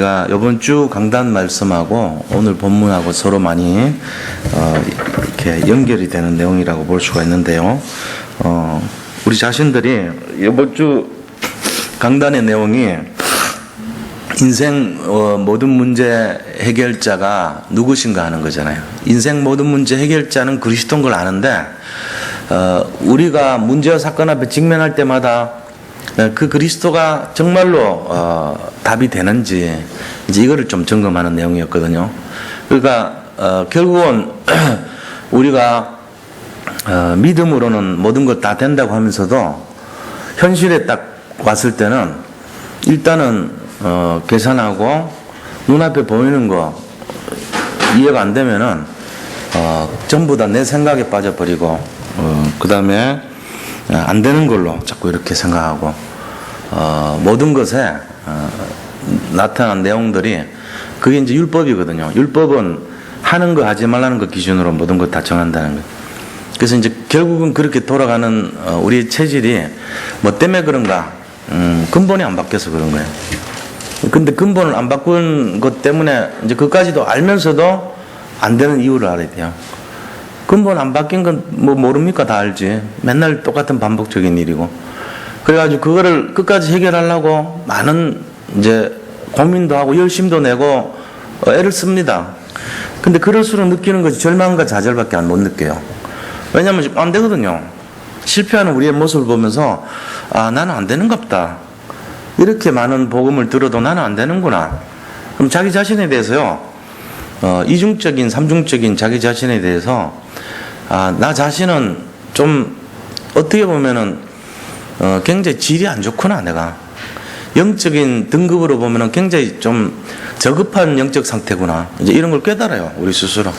제가 이번 주 강단 말씀하고 오늘 본문하고 서로 많이 이렇게 연결이 되는 내용이라고 볼 수가 있는데요. 우리 자신들이 이번 주 강단의 내용이 인생 모든 문제 해결자가 누구신가 하는 거잖아요. 인생 모든 문제 해결자는 그리스도인 걸 아는데 우리가 문제와 사건 앞에 직면할 때마다 그 그리스도가 정말로 답이 되는지 이제 이거를 좀 점검하는 내용이었거든요. 그러니까 결국은 우리가 믿음으로는 모든 것 다 된다고 하면서도 현실에 딱 왔을 때는 일단은 계산하고 눈앞에 보이는 거 이해가 안 되면은 전부 다 내 생각에 빠져버리고 그 다음에 안 되는 걸로 자꾸 이렇게 생각하고 모든 것에 나타난 내용들이 그게 이제 율법이거든요. 율법은 하는 거 하지 말라는 거 기준으로 모든 것 다 정한다는 거예요. 그래서 이제 결국은 그렇게 돌아가는 우리의 체질이 뭐 때문에 그런가? 근본이 안 바뀌어서 그런 거예요. 근데 근본을 안 바꾼 것 때문에 이제 그까지도 알면서도 안 되는 이유를 알아야 돼요. 근본 안 바뀐 건 뭐 모릅니까? 다 알지. 맨날 똑같은 반복적인 일이고. 그래가지고 그거를 끝까지 해결하려고 많은 이제 고민도 하고 열심도 내고 애를 씁니다. 근데 그럴수록 느끼는 것이 절망과 좌절밖에 못 느껴요. 왜냐면 안 되거든요. 실패하는 우리의 모습을 보면서 나는 안 되는갑다. 이렇게 많은 복음을 들어도 나는 안 되는구나. 그럼 자기 자신에 대해서요. 이중적인 삼중적인 자기 자신에 대해서 나 자신은 좀 어떻게 보면은 굉장히 질이 안 좋구나. 내가 영적인 등급으로 보면은 굉장히 좀 저급한 영적 상태구나. 이제 이런 걸 깨달아요. 우리 스스로.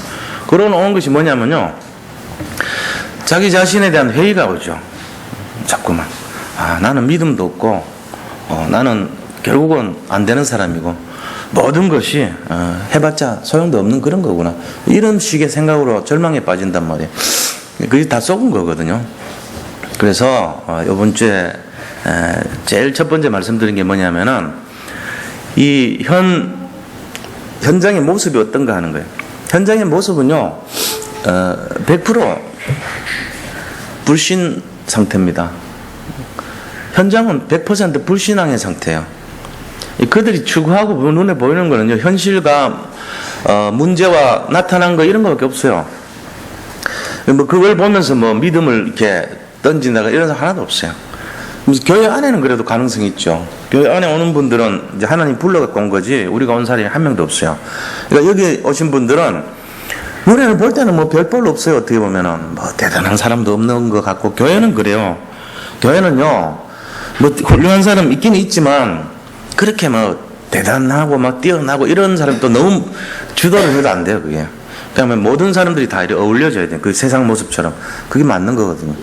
그러고 온 것이 뭐냐면요. 자기 자신에 대한 회의가 오죠. 자꾸만. 나는 믿음도 없고 나는 결국은 안 되는 사람이고 모든 것이 해봤자 소용도 없는 그런 거구나. 이런 식의 생각으로 절망에 빠진단 말이에요. 그게 다 속은 거거든요. 그래서 이번 주에 제일 첫 번째 말씀드린 게 뭐냐면은 이 현장의 모습이 어떤가 하는 거예요. 현장의 모습은요 100% 불신 상태입니다. 현장은 100% 불신앙의 상태예요. 그들이 추구하고 눈에 보이는 거는요, 현실과 문제와 나타난 거 이런 거밖에 없어요. 뭐 그걸 보면서 뭐 믿음을 이렇게 던진다가 이런 거 하나도 없어요. 교회 안에는 그래도 가능성이 있죠. 교회 안에 오는 분들은 이제 하나님 불러갖고 온 거지 우리가 온 사람이 한 명도 없어요. 그러니까 여기 오신 분들은 눈에는 볼 때는 뭐 별볼 없어요. 어떻게 보면은 뭐 대단한 사람도 없는 것 같고 교회는 그래요. 교회는요 뭐 훌륭한 사람 있긴 있지만 그렇게 뭐 대단하고 막 뛰어나고 이런 사람도 너무 주도를 해도 안 돼요. 그게 그러면 모든 사람들이 다 이렇게 어울려져야 돼요. 그 세상 모습처럼 그게 맞는 거거든요.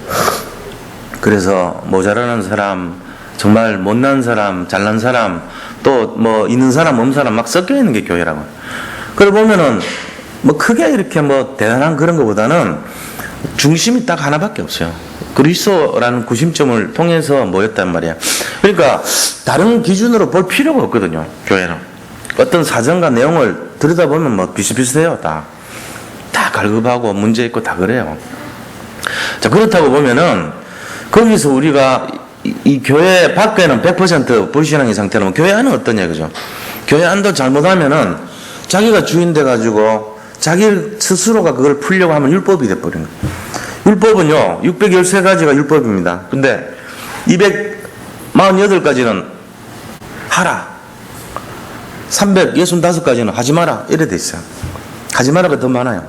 그래서 모자라는 사람, 정말 못난 사람, 잘난 사람, 또 뭐 있는 사람, 없는 사람 막 섞여 있는 게 교회라고. 그걸 보면은 뭐 크게 이렇게 뭐 대단한 그런 것보다는 중심이 딱 하나밖에 없어요. 그리스도라는 구심점을 통해서 모였단 말이야. 그러니까 다른 기준으로 볼 필요가 없거든요. 교회는 어떤 사정과 내용을 들여다보면 뭐 비슷비슷해요. 다 갈급하고 문제 있고 다 그래요. 자, 그렇다고 보면은 거기서 우리가 이 교회 밖에는 100% 불신앙의 상태라면 교회 안은 어떠냐, 그죠? 교회 안도 잘못하면은 자기가 주인 돼가지고 자기 스스로가 그걸 풀려고 하면 율법이 돼버리는 거예요. 율법은요 613가지가 율법입니다. 근데 248가지는 하라, 365가지는 하지 마라 이래 돼 있어요. 하지 마라가 더 많아요.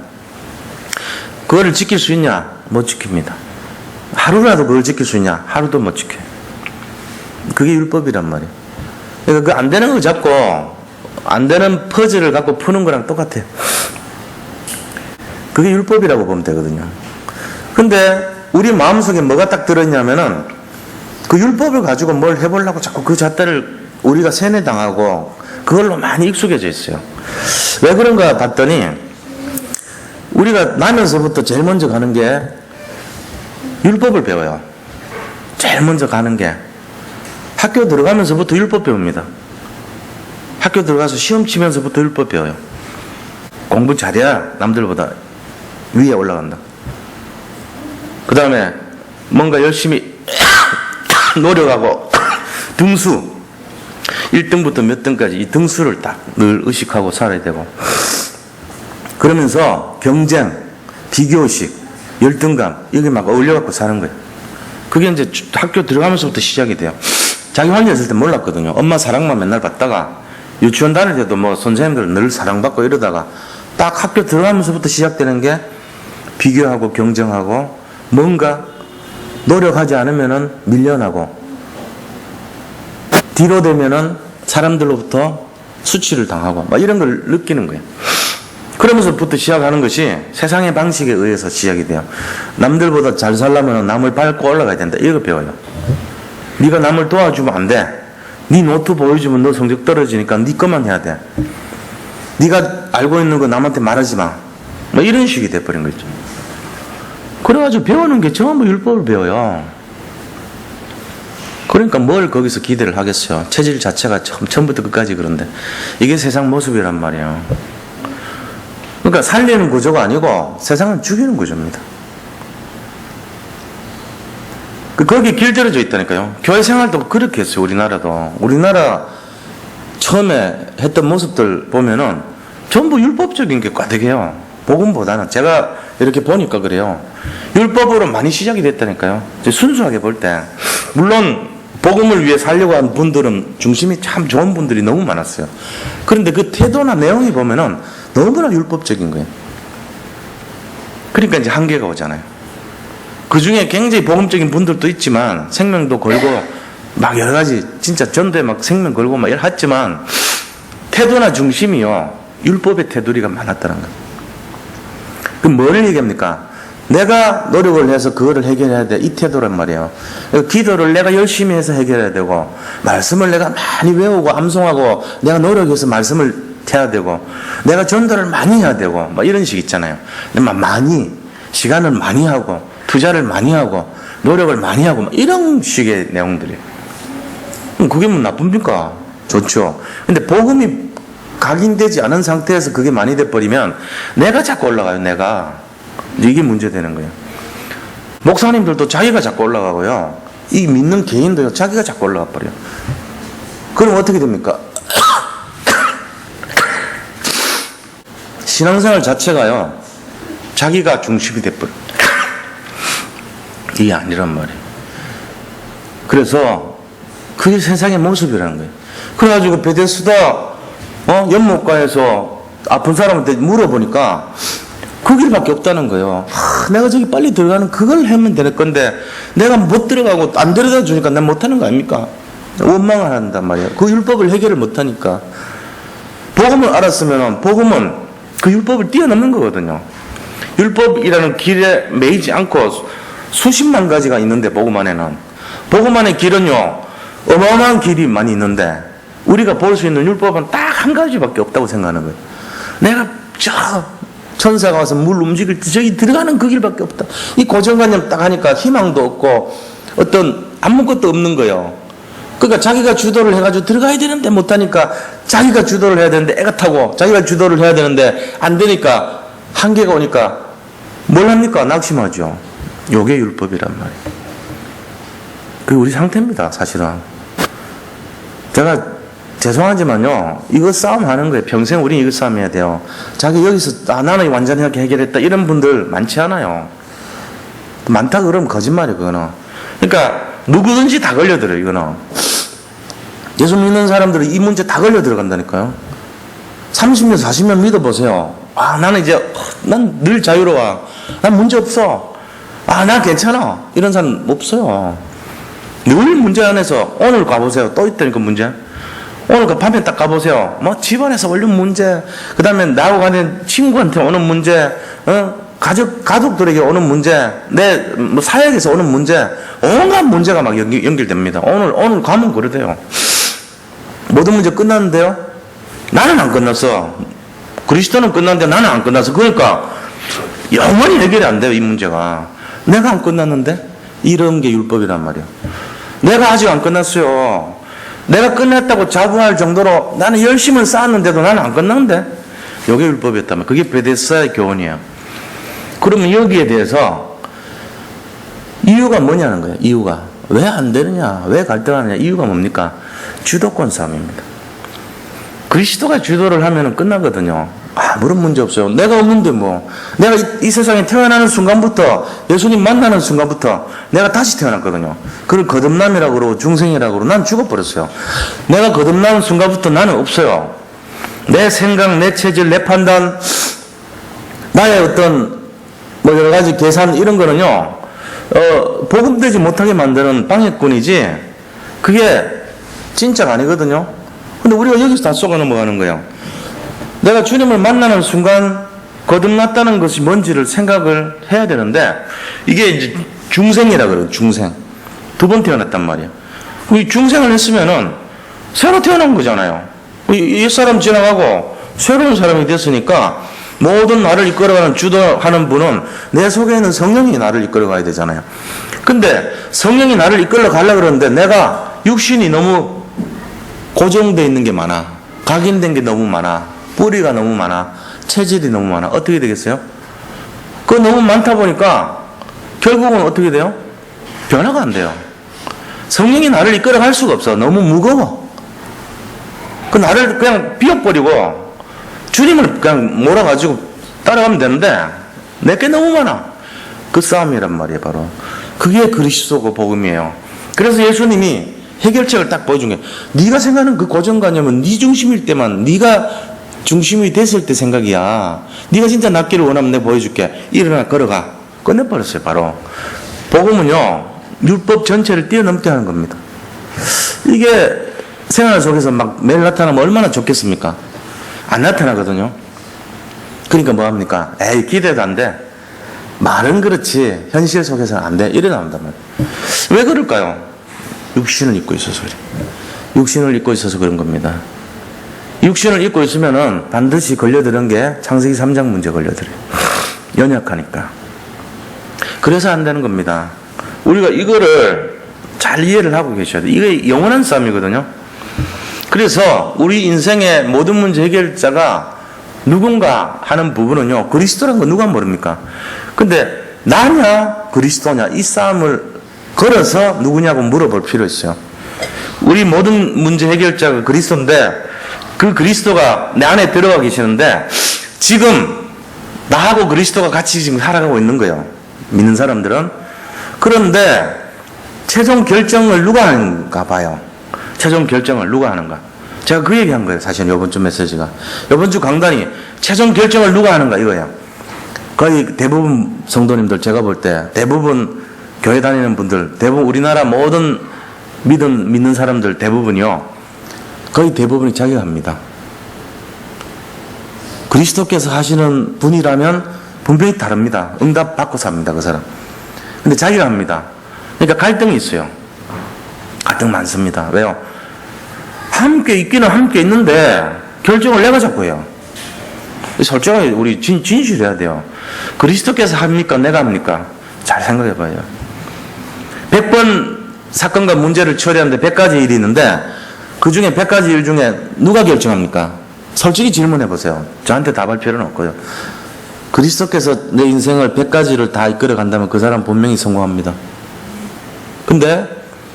그거를 지킬 수 있냐? 못 지킵니다. 하루라도 그걸 지킬 수 있냐? 하루도 못 지켜요. 그게 율법이란 말이에요. 그러니까 그 안 되는 걸 잡고 안 되는 퍼즐을 갖고 푸는 거랑 똑같아요. 그게 율법이라고 보면 되거든요. 근데 우리 마음속에 뭐가 딱 들었냐면은 그 율법을 가지고 뭘 해보려고 자꾸 그 잣대를 우리가 세뇌당하고 그걸로 많이 익숙해져 있어요. 왜 그런가 봤더니 우리가 나면서부터 제일 먼저 가는 게 율법을 배워요. 제일 먼저 가는 게 학교 들어가면서부터 율법 배웁니다. 학교 들어가서 시험 치면서부터 율법 배워요. 공부 잘해야 남들보다 위에 올라간다. 그 다음에 뭔가 열심히 노력하고 등수 1등부터 몇 등까지 이 등수를 딱 늘 의식하고 살아야 되고, 그러면서 경쟁, 비교의식, 열등감 여기 막 어울려갖고 사는 거예요. 그게 이제 학교 들어가면서부터 시작이 돼요. 자기 혼자 있을 때 몰랐거든요. 엄마 사랑만 맨날 받다가 유치원 다닐 때도 뭐 선생님들 늘 사랑받고 이러다가 딱 학교 들어가면서부터 시작되는 게 비교하고 경쟁하고 뭔가 노력하지 않으면은 밀려나고 뒤로 되면은 사람들로부터 수치를 당하고 막 이런 걸 느끼는 거예요. 그러면서부터 시작하는 것이 세상의 방식에 의해서 시작이 돼요. 남들보다 잘 살려면 남을 밟고 올라가야 된다. 이거 배워요. 네가 남을 도와주면 안 돼. 네 노트 보여주면 너 성적 떨어지니까 네 것만 해야 돼. 네가 알고 있는 거 남한테 말하지 마. 뭐 이런 식이 돼버린 거죠. 그래가지고 배우는 게 전부 율법을 배워요. 그러니까 뭘 거기서 기대를 하겠어요. 체질 자체가 처음부터 끝까지 그런데 이게 세상 모습이란 말이에요. 그러니까 살리는 구조가 아니고 세상은 죽이는 구조입니다. 거기 길들여져 있다니까요. 교회 생활도 그렇게 했어요. 우리나라도. 우리나라 처음에 했던 모습들 보면은 전부 율법적인 게 가득해요. 복음보다는. 제가 이렇게 보니까 그래요. 율법으로 많이 시작이 됐다니까요. 순수하게 볼 때. 물론 복음을 위해 살려고 한 분들은 중심이 참 좋은 분들이 너무 많았어요. 그런데 그 태도나 내용이 보면은 너무나 율법적인 거예요. 그러니까 이제 한계가 오잖아요. 그 중에 굉장히 복음적인 분들도 있지만 생명도 걸고 막 여러 가지 진짜 전도에 막 생명 걸고 막 했지만 태도나 중심이요 율법의 테두리가 많았다는 거예요. 그럼 뭐를 얘기합니까? 내가 노력을 해서 그거를 해결해야 돼. 이 태도란 말이에요. 기도를 내가 열심히 해서 해결해야 되고 말씀을 내가 많이 외우고 암송하고 내가 노력해서 말씀을 해야 되고 내가 전도를 많이 해야 되고 막 이런 식 있잖아요. 많이 시간을 많이 하고 투자를 많이 하고 노력을 많이 하고 막 이런 식의 내용들이에요. 그게 뭐 나쁩니까? 좋죠. 근데 복음이 각인되지 않은 상태에서 그게 많이 돼버리면 내가 자꾸 올라가요. 내가. 이게 문제되는 거예요. 목사님들도 자기가 자꾸 올라가고요. 이 믿는 개인도요. 자기가 자꾸 올라가 버려요. 그럼 어떻게 됩니까? 신앙생활 자체가요. 자기가 중심이 돼버려요. 이게 아니란 말이에요. 그래서 그게 세상의 모습이라는 거예요. 그래가지고 베데스다 연못가에서 아픈 사람한테 물어보니까 그 길밖에 없다는 거예요. 내가 저기 빨리 들어가는 그걸 하면 될 건데 내가 못 들어가고 안 데려다 주니까 난 못하는 거 아닙니까? 원망을 한단 말이에요. 그 율법을 해결을 못하니까. 복음을 알았으면 복음은 그 율법을 뛰어넘는 거거든요. 율법이라는 길에 매이지 않고 수십만 가지가 있는데 복음 안에는. 복음 안의 길은요 어마어마한 길이 많이 있는데 우리가 볼 수 있는 율법은 딱 한 가지밖에 없다고 생각하는 거예요. 내가 천사가 와서 물 움직일 때 저기 들어가는 그 길밖에 없다. 이 고정관념 딱 하니까 희망도 없고 어떤 아무것도 없는 거예요. 그러니까 자기가 주도를 해가지고 들어가야 되는데 못하니까 자기가 주도를 해야 되는데 애가 타고 자기가 주도를 해야 되는데 안 되니까 한계가 오니까 뭘 합니까? 낙심하죠. 요게 율법이란 말이에요. 그게 우리 상태입니다. 사실은. 제가 죄송하지만요, 이거 싸움하는 거예요. 평생 우리 이거 싸움해야 돼요. 자기 여기서 나는 완전히 이렇게 해결했다 이런 분들 많지 않아요. 많다 그러면 거짓말이에요. 그거는. 그러니까 누구든지 다 걸려들어요. 이거는. 예수 믿는 사람들은 이 문제 다 걸려 들어간다니까요. 30년 40년 믿어보세요. 나는 이제 난 늘 자유로워. 난 문제 없어. 난 괜찮아. 이런 사람 없어요. 늘 문제 안에서 오늘 가보세요. 또 있다니까 문제. 오늘 그 밤에 딱 가보세요. 뭐 집안에서 올린 문제, 그 다음에 나하고 가는 친구한테 오는 문제, 가족들에게 오는 문제, 뭐 사역에서 오는 문제, 온갖 문제가 막 연결됩니다. 오늘 가면 그러대요. 모든 문제 끝났는데요? 나는 안 끝났어. 그리스도는 끝났는데 나는 안 끝났어. 그러니까 영원히 해결이 안 돼요. 이 문제가. 내가 안 끝났는데? 이런 게 율법이란 말이에요. 내가 아직 안 끝났어요. 내가 끝냈다고 자부할 정도로 나는 열심을 쌓았는데도 나는 안 끝났는데? 이게 율법이었다면 그게 베데스다의 교훈이에요. 그러면 여기에 대해서 이유가 뭐냐는 거예요. 이유가 왜 안 되느냐, 왜 갈등하느냐. 이유가 뭡니까? 주도권 싸움입니다. 그리스도가 주도를 하면 끝나거든요. 아무런 문제 없어요. 내가 없는데 뭐. 내가 이 세상에 태어나는 순간부터, 예수님 만나는 순간부터 내가 다시 태어났거든요. 그걸 거듭남이라고 그러고 중생이라고 그러고 난 죽어버렸어요. 내가 거듭나는 순간부터 나는 없어요. 내 생각, 내 체질, 내 판단, 나의 어떤 뭐 여러 가지 계산 이런 거는요, 복음되지 못하게 만드는 방해꾼이지 그게 진짜가 아니거든요. 근데 우리가 여기서 다 속아 넘어가는 거예요. 내가 주님을 만나는 순간 거듭났다는 것이 뭔지를 생각을 해야 되는데 이게 이제 중생이라 그래요. 중생. 두 번 태어났단 말이에요. 이 중생을 했으면은 새로 태어난 거잖아요. 옛사람 지나가고 새로운 사람이 됐으니까 모든 나를 이끌어가는 주도하는 분은 내 속에 있는 성령이 나를 이끌어가야 되잖아요. 근데 성령이 나를 이끌어 가려고 그러는데 내가 육신이 너무 고정되어 있는 게 많아. 각인된 게 너무 많아. 뿌리가 너무 많아. 체질이 너무 많아. 어떻게 되겠어요? 그거 너무 많다 보니까 결국은 어떻게 돼요? 변화가 안 돼요. 성령이 나를 이끌어 갈 수가 없어. 너무 무거워. 그 나를 그냥 비워버리고 주님을 그냥 몰아가지고 따라가면 되는데 내게 너무 많아. 그 싸움이란 말이에요. 바로 그게 그리스도고 복음이에요. 그래서 예수님이 해결책을 딱 보여준 게 네가 생각하는 그 고정관념은 네 중심일 때만, 네가 중심이 됐을 때 생각이야. 네가 진짜 낫기를 원하면 내가 보여줄게. 일어나 걸어가. 끝내버렸어요. 바로 복음은요 율법 전체를 뛰어넘게 하는 겁니다. 이게 생활 속에서 막 매일 나타나면 얼마나 좋겠습니까? 안 나타나거든요. 그러니까 뭐합니까? 에이 기대도 안 돼. 말은 그렇지 현실 속에서는 안 돼. 이래 나온단 말이에요. 왜 그럴까요? 육신을 입고 있어서 그래. 육신을 입고 있어서 그런 겁니다. 육신을 입고 있으면은 반드시 걸려드는 게 창세기 3장 문제 걸려들어요. 연약하니까. 그래서 안 되는 겁니다. 우리가 이거를 잘 이해를 하고 계셔야 돼요. 이게 영원한 싸움이거든요. 그래서 우리 인생의 모든 문제 해결자가 누군가 하는 부분은요, 그리스도라는 거 누가 모릅니까? 근데 나냐 그리스도냐 이 싸움을 걸어서 누구냐고 물어볼 필요 있어요. 우리 모든 문제 해결자가 그리스도인데 그 그리스도가 내 안에 들어가 계시는데 지금 나하고 그리스도가 같이 지금 살아가고 있는 거예요. 믿는 사람들은. 그런데 최종 결정을 누가 하는가 봐요. 최종 결정을 누가 하는가. 제가 그 얘기한 거예요. 사실 이번 주 메시지가. 이번 주 강단이 최종 결정을 누가 하는가 이거예요. 거의 대부분 성도님들 제가 볼 때 대부분 교회 다니는 분들 대부분 우리나라 모든 믿는 사람들 대부분이요. 거의 대부분이 자기가 합니다. 그리스도께서 하시는 분이라면 분명히 다릅니다. 응답 받고 삽니다. 그 사람. 근데 자기가 합니다. 그러니까 갈등이 있어요. 갈등 많습니다. 왜요? 함께 있기는 함께 있는데 결정을 내가 잡고 해요. 솔직하게 우리 진실해야 돼요. 그리스도께서 합니까? 내가 합니까? 잘 생각해 봐요. 100번 사건과 문제를 처리하는데 100가지 일이 있는데 그 중에 100가지 일 중에 누가 결정합니까? 솔직히 질문해 보세요. 저한테 답할 필요는 없고요. 그리스도께서 내 인생을 100가지를 다 이끌어 간다면 그 사람 분명히 성공합니다. 근데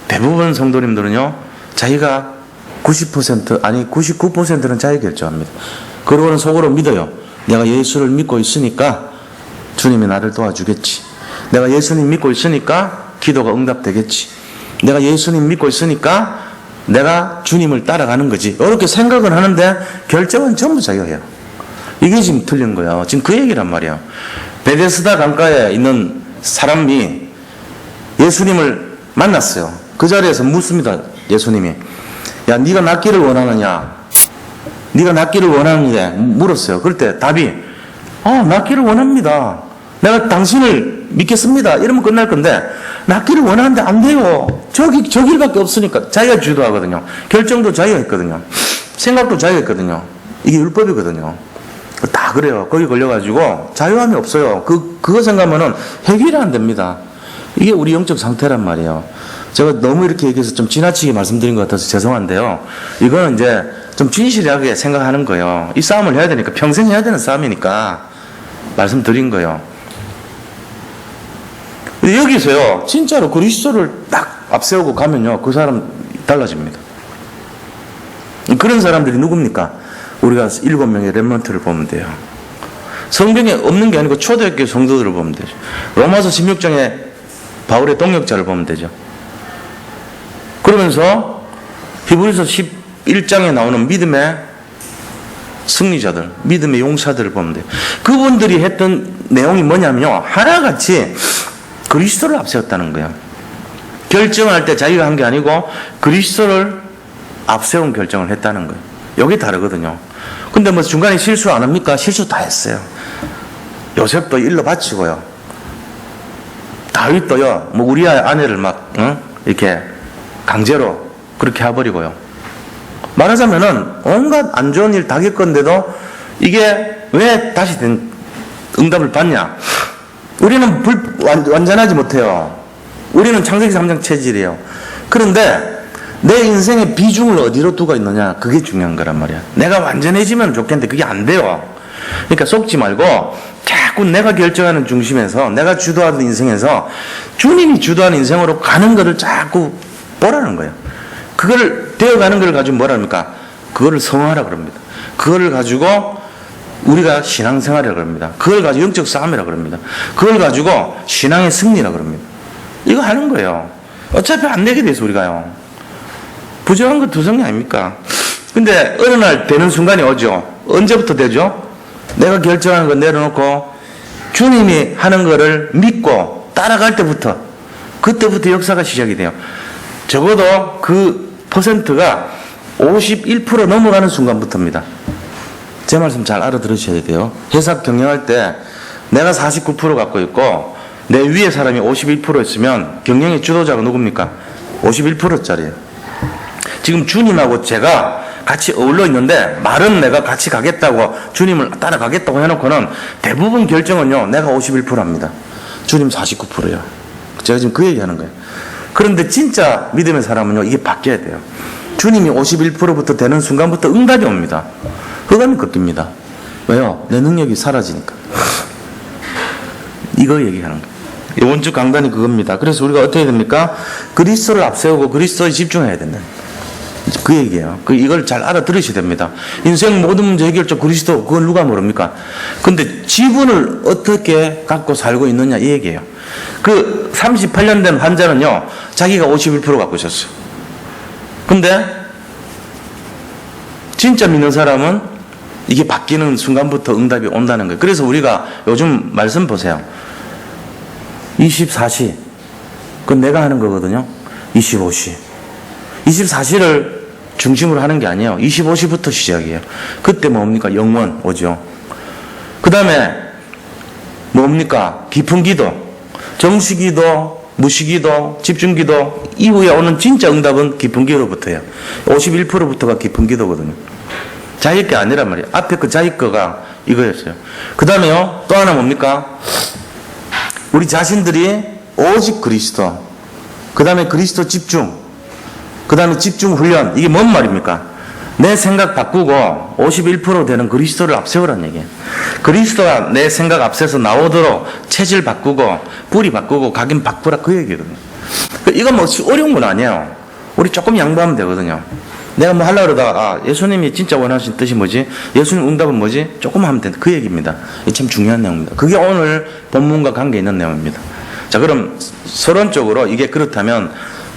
대부분 성도님들은요, 자기가 90% 아니 99%는 자기 결정합니다. 그러고는 속으로 믿어요. 내가 예수를 믿고 있으니까 주님이 나를 도와주겠지. 내가 예수님 믿고 있으니까 기도가 응답되겠지. 내가 예수님 믿고 있으니까 내가 주님을 따라가는 거지. 이렇게 생각을 하는데 결정은 전부 자기가 해요. 이게 지금 틀린 거예요. 지금 그 얘기란 말이에요. 베데스다 강가에 있는 사람이 예수님을 만났어요. 그 자리에서 묻습니다. 예수님이. 야, 네가 낫기를 원하느냐? 네가 낫기를 원하느냐? 물었어요. 그럴 때 답이 낫기를 원합니다. 내가 당신을 믿겠습니다. 이러면 끝날 건데 낫기를 원하는데 안 돼요. 저 길밖에 없으니까. 자기가 주도하거든요. 결정도 자기가 했거든요. 생각도 자기가 했거든요. 이게 율법이거든요. 다 그래요. 거기 걸려가지고 자유함이 없어요. 그거 생각하면은 해결이 안 됩니다. 이게 우리 영적 상태란 말이에요. 제가 너무 이렇게 얘기해서 좀 지나치게 말씀드린 것 같아서 죄송한데요. 이거는 이제 좀 진실하게 생각하는 거예요. 이 싸움을 해야 되니까, 평생 해야 되는 싸움이니까 말씀드린 거예요. 근데 여기서요, 진짜로 그리스도를 딱 앞세우고 가면요, 그 사람 달라집니다. 그런 사람들이 누굽니까? 우리가 7명의 렘넌트를 보면 돼요. 성경에 없는 게 아니고 초대교회 성도들을 보면 되죠. 로마서 16장에 바울의 동역자를 보면 되죠. 그러면서 히브리서 11장에 나오는 믿음의 승리자들, 믿음의 용사들을 보면 돼요. 그분들이 했던 내용이 뭐냐면요, 하나같이 그리스도를 앞세웠다는 거예요. 결정할 때 자기가 한 게 아니고 그리스도를 앞세운 결정을 했다는 거예요. 여기 다르거든요. 근데 뭐 중간에 실수 안 합니까? 실수 다 했어요. 요셉도 일러 바치고요. 다윗도요, 뭐 우리아의 아내를 막 이렇게 강제로 그렇게 해버리고요. 말하자면은 온갖 안 좋은 일 다 겪었는데도 이게 왜 다시 된 응답을 받냐? 우리는 완전하지 못해요. 우리는 창세기 3장 체질이에요. 그런데 내 인생의 비중을 어디로 두고 있느냐, 그게 중요한 거란 말이야. 내가 완전해지면 좋겠는데 그게 안 돼요. 그러니까 속지 말고 자꾸 내가 결정하는 중심에서, 내가 주도하는 인생에서 주님이 주도하는 인생으로 가는 것을 자꾸 보라는 거예요. 그걸 되어가는 걸 가지고 뭐라 합니까? 그거를 성화라 그럽니다. 그거를 가지고 우리가 신앙생활이라 그럽니다. 그걸 가지고 영적 싸움이라 그럽니다. 그걸 가지고 신앙의 승리라 그럽니다. 이거 하는 거예요. 어차피 안 되게 돼서 우리가요. 부정한 거 두성이 아닙니까? 근데 어느 날 되는 순간이 오죠. 언제부터 되죠? 내가 결정하는 거 내려놓고 주님이 하는 거를 믿고 따라갈 때부터, 그때부터 역사가 시작이 돼요. 적어도 그 퍼센트가 51% 넘어가는 순간부터입니다. 제 말씀 잘 알아들으셔야 돼요. 회사 경영할 때 내가 49% 갖고 있고 내 위에 사람이 51% 있으면 경영의 주도자가 누굽니까? 51%짜리예요. 지금 주님하고 제가 같이 어울러 있는데 말은 내가 같이 가겠다고, 주님을 따라가겠다고 해놓고는 대부분 결정은요, 내가 51%합니다. 주님 49%예요. 제가 지금 그 얘기하는 거예요. 그런데 진짜 믿음의 사람은요, 이게 바뀌어야 돼요. 주님이 51%부터 되는 순간부터 응답이 옵니다. 흑암이 꺾입니다. 왜요? 내 능력이 사라지니까. 이거 얘기하는 거예요. 이번 주 강단이 그겁니다. 그래서 우리가 어떻게 해야 됩니까? 그리스도를 앞세우고 그리스도에 집중해야 된다. 그 얘기예요. 이걸 잘 알아들으셔야 됩니다. 인생 모든 문제 해결적 그리스도, 그걸 누가 모릅니까? 근데 지분을 어떻게 갖고 살고 있느냐, 이 얘기예요. 그 38년 된 환자는요, 자기가 51% 갖고 있었어요. 근데 진짜 믿는 사람은 이게 바뀌는 순간부터 응답이 온다는 거예요. 그래서 우리가 요즘 말씀 보세요. 24시. 그건 내가 하는 거거든요. 25시. 24시를 중심으로 하는 게 아니에요. 25시부터 시작이에요. 그때 뭡니까? 영원 오죠. 그 다음에 뭡니까? 깊은 기도. 정시기도, 무시기도, 집중기도 이후에 오는 진짜 응답은 깊은 기도부터예요. 51%부터가 깊은 기도거든요. 자기 게 아니란 말이에요. 앞에 그 자기 거가 이거였어요. 그 다음에요, 또 하나 뭡니까? 우리 자신들이 오직 그리스도, 그 다음에 그리스도 집중, 그 다음에 집중 훈련. 이게 뭔 말입니까? 내 생각 바꾸고 51% 되는 그리스도를 앞세우라는 얘기예요. 그리스도가 내 생각 앞서서 나오도록 체질 바꾸고 뿌리 바꾸고 각인 바꾸라, 그 얘기거든요. 이건 뭐 어려운 건 아니에요. 우리 조금 양보하면 되거든요. 내가 뭐 하려고 그러다가 예수님이 진짜 원하신 뜻이 뭐지? 예수님 응답은 뭐지? 조금 하면 된다, 그 얘기입니다. 이게 참 중요한 내용입니다. 그게 오늘 본문과 관계 있는 내용입니다. 자, 그럼 서론적으로 이게 그렇다면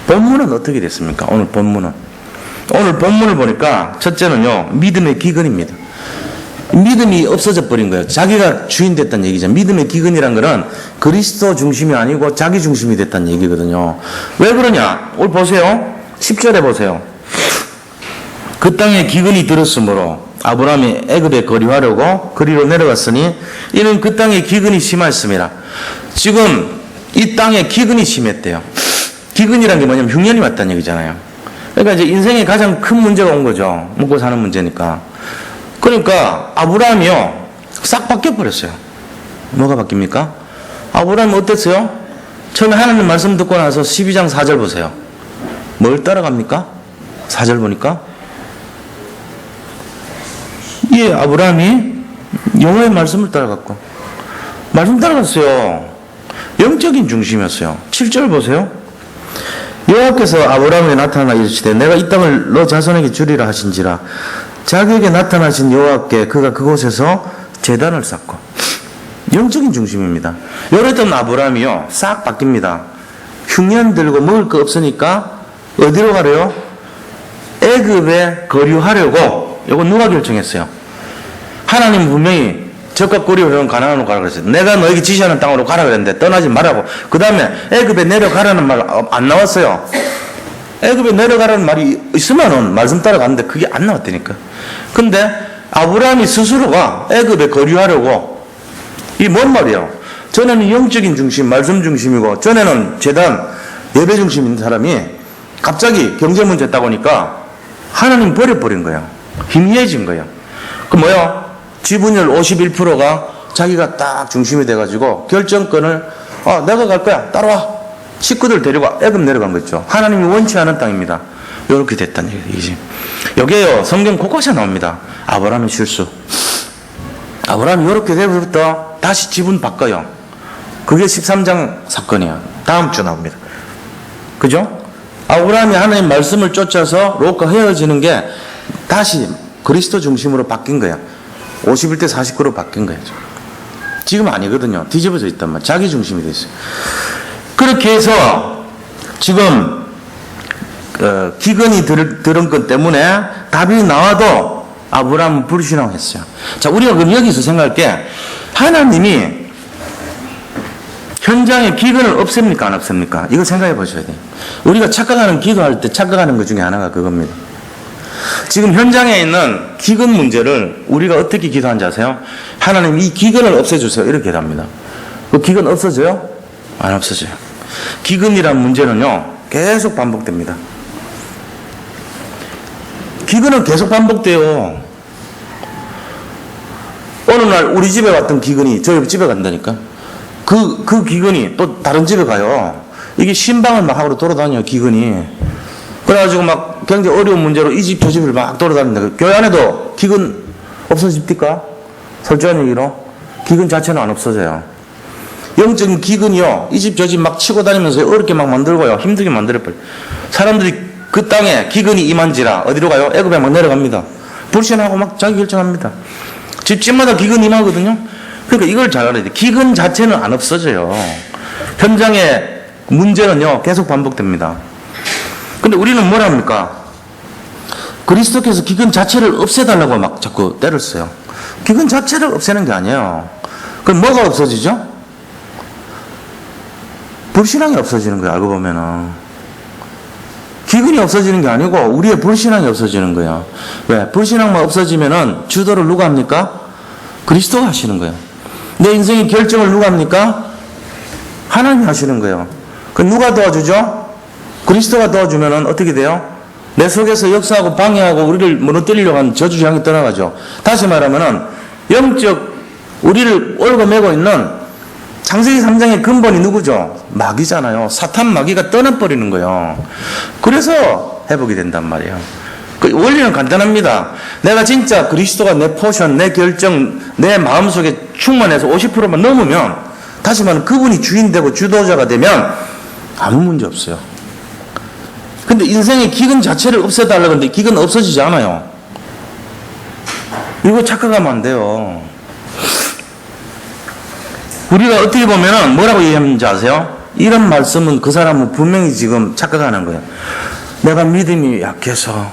본문은 어떻게 됐습니까? 오늘 본문은 보니까 첫째는요, 믿음의 기근입니다. 믿음이 없어져 버린 거예요. 자기가 주인 됐다는 얘기죠. 믿음의 기근이란 거는 그리스도 중심이 아니고 자기 중심이 됐다는 얘기거든요. 왜 그러냐? 오늘 보세요. 10절에 보세요. 그 땅에 기근이 들었으므로 아브라함이 애굽에 거류하려고 그리로 내려갔으니 이는 그 땅에 기근이 심하였습니다. 지금 이 땅에 기근이 심했대요. 기근이란 게 뭐냐면 흉년이 왔다는 얘기잖아요. 그러니까 이제 인생에 가장 큰 문제가 온 거죠. 먹고 사는 문제니까. 그러니까 아브라함이요, 싹 바뀌어버렸어요. 뭐가 바뀝니까? 아브라함이 어땠어요? 처음에 하나님 말씀 듣고 나서 12장 4절 보세요. 뭘 따라갑니까? 4절 보니까 예, 아브라함이 여호와의 말씀을 따라갔고 말씀 따라갔어요. 영적인 중심이었어요. 7절 보세요. 여호와께서 아브라함에게 나타나 이르시되 내가 이 땅을 너 자손에게 주리라 하신지라. 자기에게 나타나신 여호와께 그가 그곳에서 제단을 쌓고. 영적인 중심입니다. 요랬던 아브라함이요 싹 바뀝니다. 흉년 들고 먹을 거 없으니까 어디로 가래요? 애굽에 거류하려고. 이거 누가 결정했어요? 하나님 분명히 적과 꿀이 흐르는 가나안으로 가라 그랬어요. 내가 너에게 지시하는 땅으로 가라 그랬는데 떠나지 말라고. 그 다음에 애굽에 내려가라는 말 안 나왔어요. 애굽에 내려가라는 말이 있으면은 말씀 따라갔는데 그게 안 나왔다니까. 근데 아브라함이 스스로가 애굽에 거류하려고. 이게 뭔 말이에요? 전에는 영적인 중심, 말씀 중심이고 전에는 제단, 예배 중심인 사람이 갑자기 경제 문제 있다 보니까 하나님 버려버린 거예요. 희미해진 거예요. 그 뭐요? 지분율 51%가 자기가 딱 중심이 돼가지고 결정권을 내가 갈 거야 따라와 식구들 데리고 애굽 내려간 거 있죠. 하나님이 원치 않은 땅입니다. 이렇게 됐다는 얘기지. 여기에요 성경 곳곳에 나옵니다. 아브라함의 실수. 아브라함이 이렇게 되부터 다시 지분 바꿔요. 그게 13장 사건이에요. 다음 주 나옵니다. 그죠? 아브라함이 하나님 말씀을 쫓아서 롯과 헤어지는 게 다시 그리스도 중심으로 바뀐 거야. 51대 49로 바뀐 거예요. 지금 아니거든요. 뒤집어져 있단 말이에요. 자기 중심이 됐어요. 그렇게 해서 지금 기근이 들은 것 때문에 답이 나와도 아브라함은 불신앙했어요. 자, 우리가 그럼 여기서 생각할 게 하나님이 현장에 기근을 없앱니까 안 없앱니까? 이거 생각해 보셔야 돼요. 우리가 착각하는 기도할 때 착각하는 것 중에 하나가 그겁니다. 지금 현장에 있는 기근 문제를 우리가 어떻게 기도하는지 아세요? 하나님 이 기근을 없애주세요. 이렇게 기도합니다. 그 기근 없어져요? 안 없어져요. 기근이란 문제는요 계속 반복됩니다. 기근은 계속 반복돼요. 어느 날 우리 집에 왔던 기근이 저희 집에 간다니까. 그 기근이 또 다른 집에 가요. 이게 신방을 막 하고 돌아다녀요 기근이. 그래가지고 막 굉장히 어려운 문제로 이 집 저 집을 막 돌아다닌다. 교회 안에도 기근 없어집니까? 솔직한 얘기로 기근 자체는 안 없어져요. 영적인 기근이요 이 집 저 집 막 치고 다니면서 어렵게 막 만들고요 힘들게 만들어버려요. 사람들이 그 땅에 기근이 임한지라 어디로 가요? 애굽에 막 내려갑니다. 불신하고 막 자기 결정합니다. 집마다 기근이 임하거든요. 그러니까 이걸 잘 알아야 돼요. 기근 자체는 안 없어져요. 현장의 문제는요 계속 반복됩니다. 근데 우리는 뭘 합니까? 그리스도께서 기근 자체를 없애달라고 막 자꾸 때를 써요. 기근 자체를 없애는 게 아니에요. 그럼 뭐가 없어지죠? 불신앙이 없어지는 거예요. 알고 보면은 기근이 없어지는 게 아니고 우리의 불신앙이 없어지는 거예요. 왜? 불신앙만 없어지면은 주도를 누가 합니까? 그리스도가 하시는 거예요. 내 인생의 결정을 누가 합니까? 하나님이 하시는 거예요. 그 누가 도와주죠? 그리스도가 도와주면은 어떻게 돼요? 내 속에서 역사하고 방해하고 우리를 무너뜨리려고 하는 저주장이 떠나가죠. 다시 말하면은 영적 우리를 얽어매고 있는 창세기 3장의 근본이 누구죠? 마귀잖아요. 사탄 마귀가 떠나버리는 거예요. 그래서 회복이 된단 말이에요. 그 원리는 간단합니다. 내가 진짜 그리스도가 내 포션, 내 결정, 내 마음속에 충만해서 50%만 넘으면 다시 말하면 그분이 주인되고 주도자가 되면 아무 문제 없어요. 근데 인생의 기근 자체를 없애달라고 하는데 기근 없어지지 않아요. 이거 착각하면 안 돼요. 우리가 어떻게 보면은 뭐라고 얘기하는지 아세요? 이런 말씀은 그 사람은 분명히 지금 착각하는 거예요. 내가 믿음이 약해서,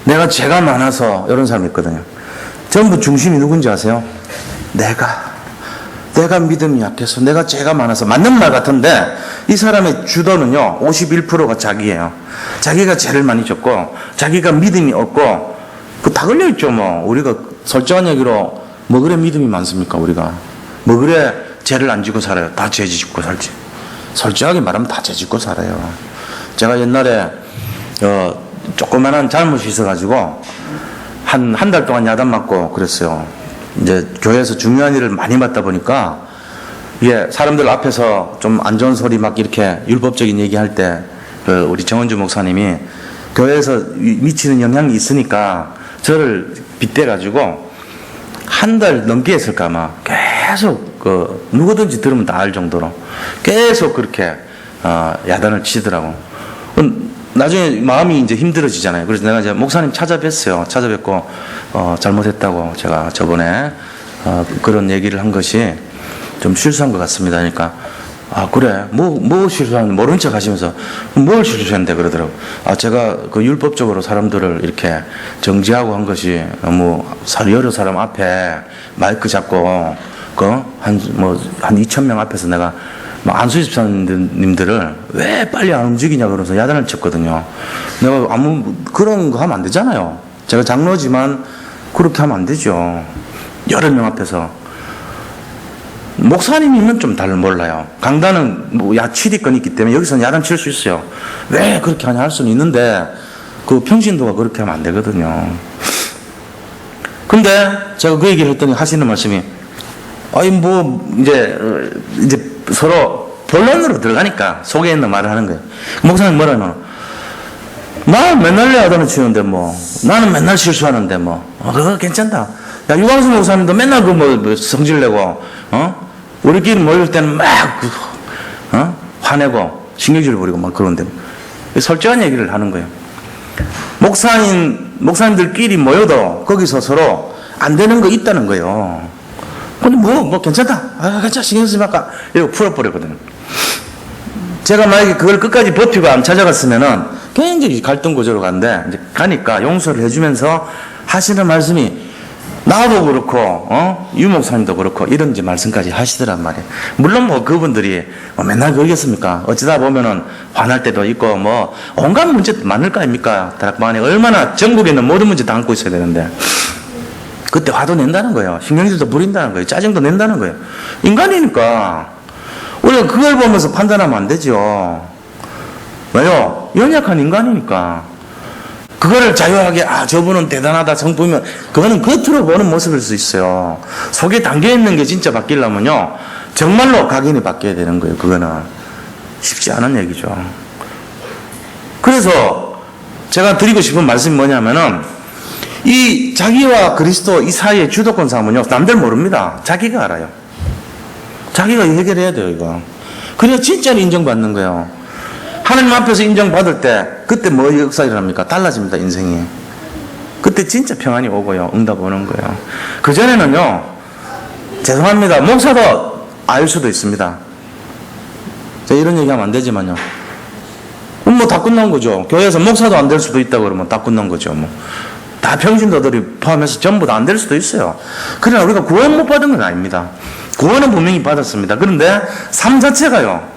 내가 죄가 많아서, 이런 사람이 있거든요. 전부 중심이 누군지 아세요? 내가 믿음이 약해서, 내가 죄가 많아서. 맞는 말 같은데 이 사람의 주도는요 51%가 자기예요. 자기가 죄를 많이 졌고 자기가 믿음이 없고 그 다 걸려있죠. 뭐 우리가 솔직한 얘기로 뭐 그래 믿음이 많습니까? 우리가 뭐 그래 죄를 안 지고 살아요? 다 죄 짓고 살지. 솔직하게 말하면 다 죄 짓고 살아요. 제가 옛날에 조그만한 잘못이 있어가지고 한 달 동안 야단 맞고 그랬어요. 이제 교회에서 중요한 일을 많이 맡다 보니까 이게 사람들 앞에서 좀 안 좋은 소리 막 이렇게 율법적인 얘기할 때 우리 정원주 목사님이 교회에서 미치는 영향이 있으니까 저를 빗대가지고 한 달 넘게 했을까 아마 계속 누구든지 들으면 다 알 정도로 계속 그렇게 야단을 치더라고. 나중에 마음이 이제 힘들어지잖아요. 그래서 내가 이제 목사님 찾아뵀어요. 찾아뵙고 잘못했다고 제가 저번에 그런 얘기를 한 것이 좀 실수한 것 같습니다. 그러니까 그래 뭐 실수하는데 모른 척 하시면서 뭘 실수했는데 그러더라고. 제가 그 율법적으로 사람들을 이렇게 정지하고 한 것이 너무 여러 사람 앞에 마이크 잡고 한 2,000명 앞에서 내가 안수 집사님들을 왜 빨리 안 움직이냐 그러면서 야단을 쳤거든요. 내가 그런 거 하면 안 되잖아요. 제가 장로지만 그렇게 하면 안 되죠. 여러 명 앞에서. 목사님이면 좀 잘 몰라요. 강단은 치리권이 있기 때문에 여기서는 야단 칠 수 있어요. 왜 그렇게 하냐 할 수는 있는데 그 평신도가 그렇게 하면 안 되거든요. 근데 제가 그 얘기를 했더니 하시는 말씀이 이제 서로 본론으로 들어가니까 속에 있는 말을 하는 거예요. 목사님 뭐라 하노? 나는 맨날 야단을 치는데 나는 맨날 실수하는데 그거 괜찮다. 야, 유광수 목사님도 맨날 성질내고 우리끼리 모일 때는 막 화내고 신경질 부리고 막 그런데 솔직한 얘기를 하는 거예요. 목사님들끼리 모여도 거기서 서로 안 되는 거 있다는 거예요. 근데 괜찮다. 괜찮아. 신경 쓰지 말까. 이러고 풀어버리거든요. 제가 만약에 그걸 끝까지 버티고 안 찾아갔으면은 굉장히 갈등 구조로 간데, 이제 가니까 용서를 해주면서 하시는 말씀이 나도 그렇고, 유 목사님도 그렇고, 이런 이제 말씀까지 하시더란 말이에요. 물론 그분들이 맨날 그러겠습니까? 어쩌다 보면은 화날 때도 있고, 온갖 문제 많을 거 아닙니까? 다락방에 얼마나 전국에 있는 모든 문제 다 안고 있어야 되는데. 그때 화도 낸다는 거예요. 신경질도 부린다는 거예요. 짜증도 낸다는 거예요. 인간이니까. 우리가 그걸 보면서 판단하면 안 되죠. 왜요? 연약한 인간이니까. 그거를 자유하게, 저분은 대단하다, 성품이면, 그거는 겉으로 보는 모습일 수 있어요. 속에 담겨있는 게 진짜 바뀌려면요, 정말로 각인이 바뀌어야 되는 거예요. 그거는. 쉽지 않은 얘기죠. 그래서, 제가 드리고 싶은 말씀이 뭐냐면은, 이 자기와 그리스도 이 사이의 주도권 싸움은요, 남들 모릅니다. 자기가 알아요. 자기가 해결해야 돼요, 이거. 그래야 진짜로 인정받는 거예요. 하나님 앞에서 인정받을 때, 그때 뭐 역사 일어납니까? 달라집니다, 인생이. 그때 진짜 평안이 오고요, 응답 오는 거예요. 그전에는요, 죄송합니다. 목사도 알 수도 있습니다. 제가 이런 얘기 하면 안 되지만요. 다 끝난 거죠. 교회에서 목사도 안 될 수도 있다고 그러면 다 끝난 거죠, 다 평신도들이 포함해서 전부 다 안 될 수도 있어요. 그러나 우리가 구원 못 받은 건 아닙니다. 구원은 분명히 받았습니다. 그런데 삶 자체가요,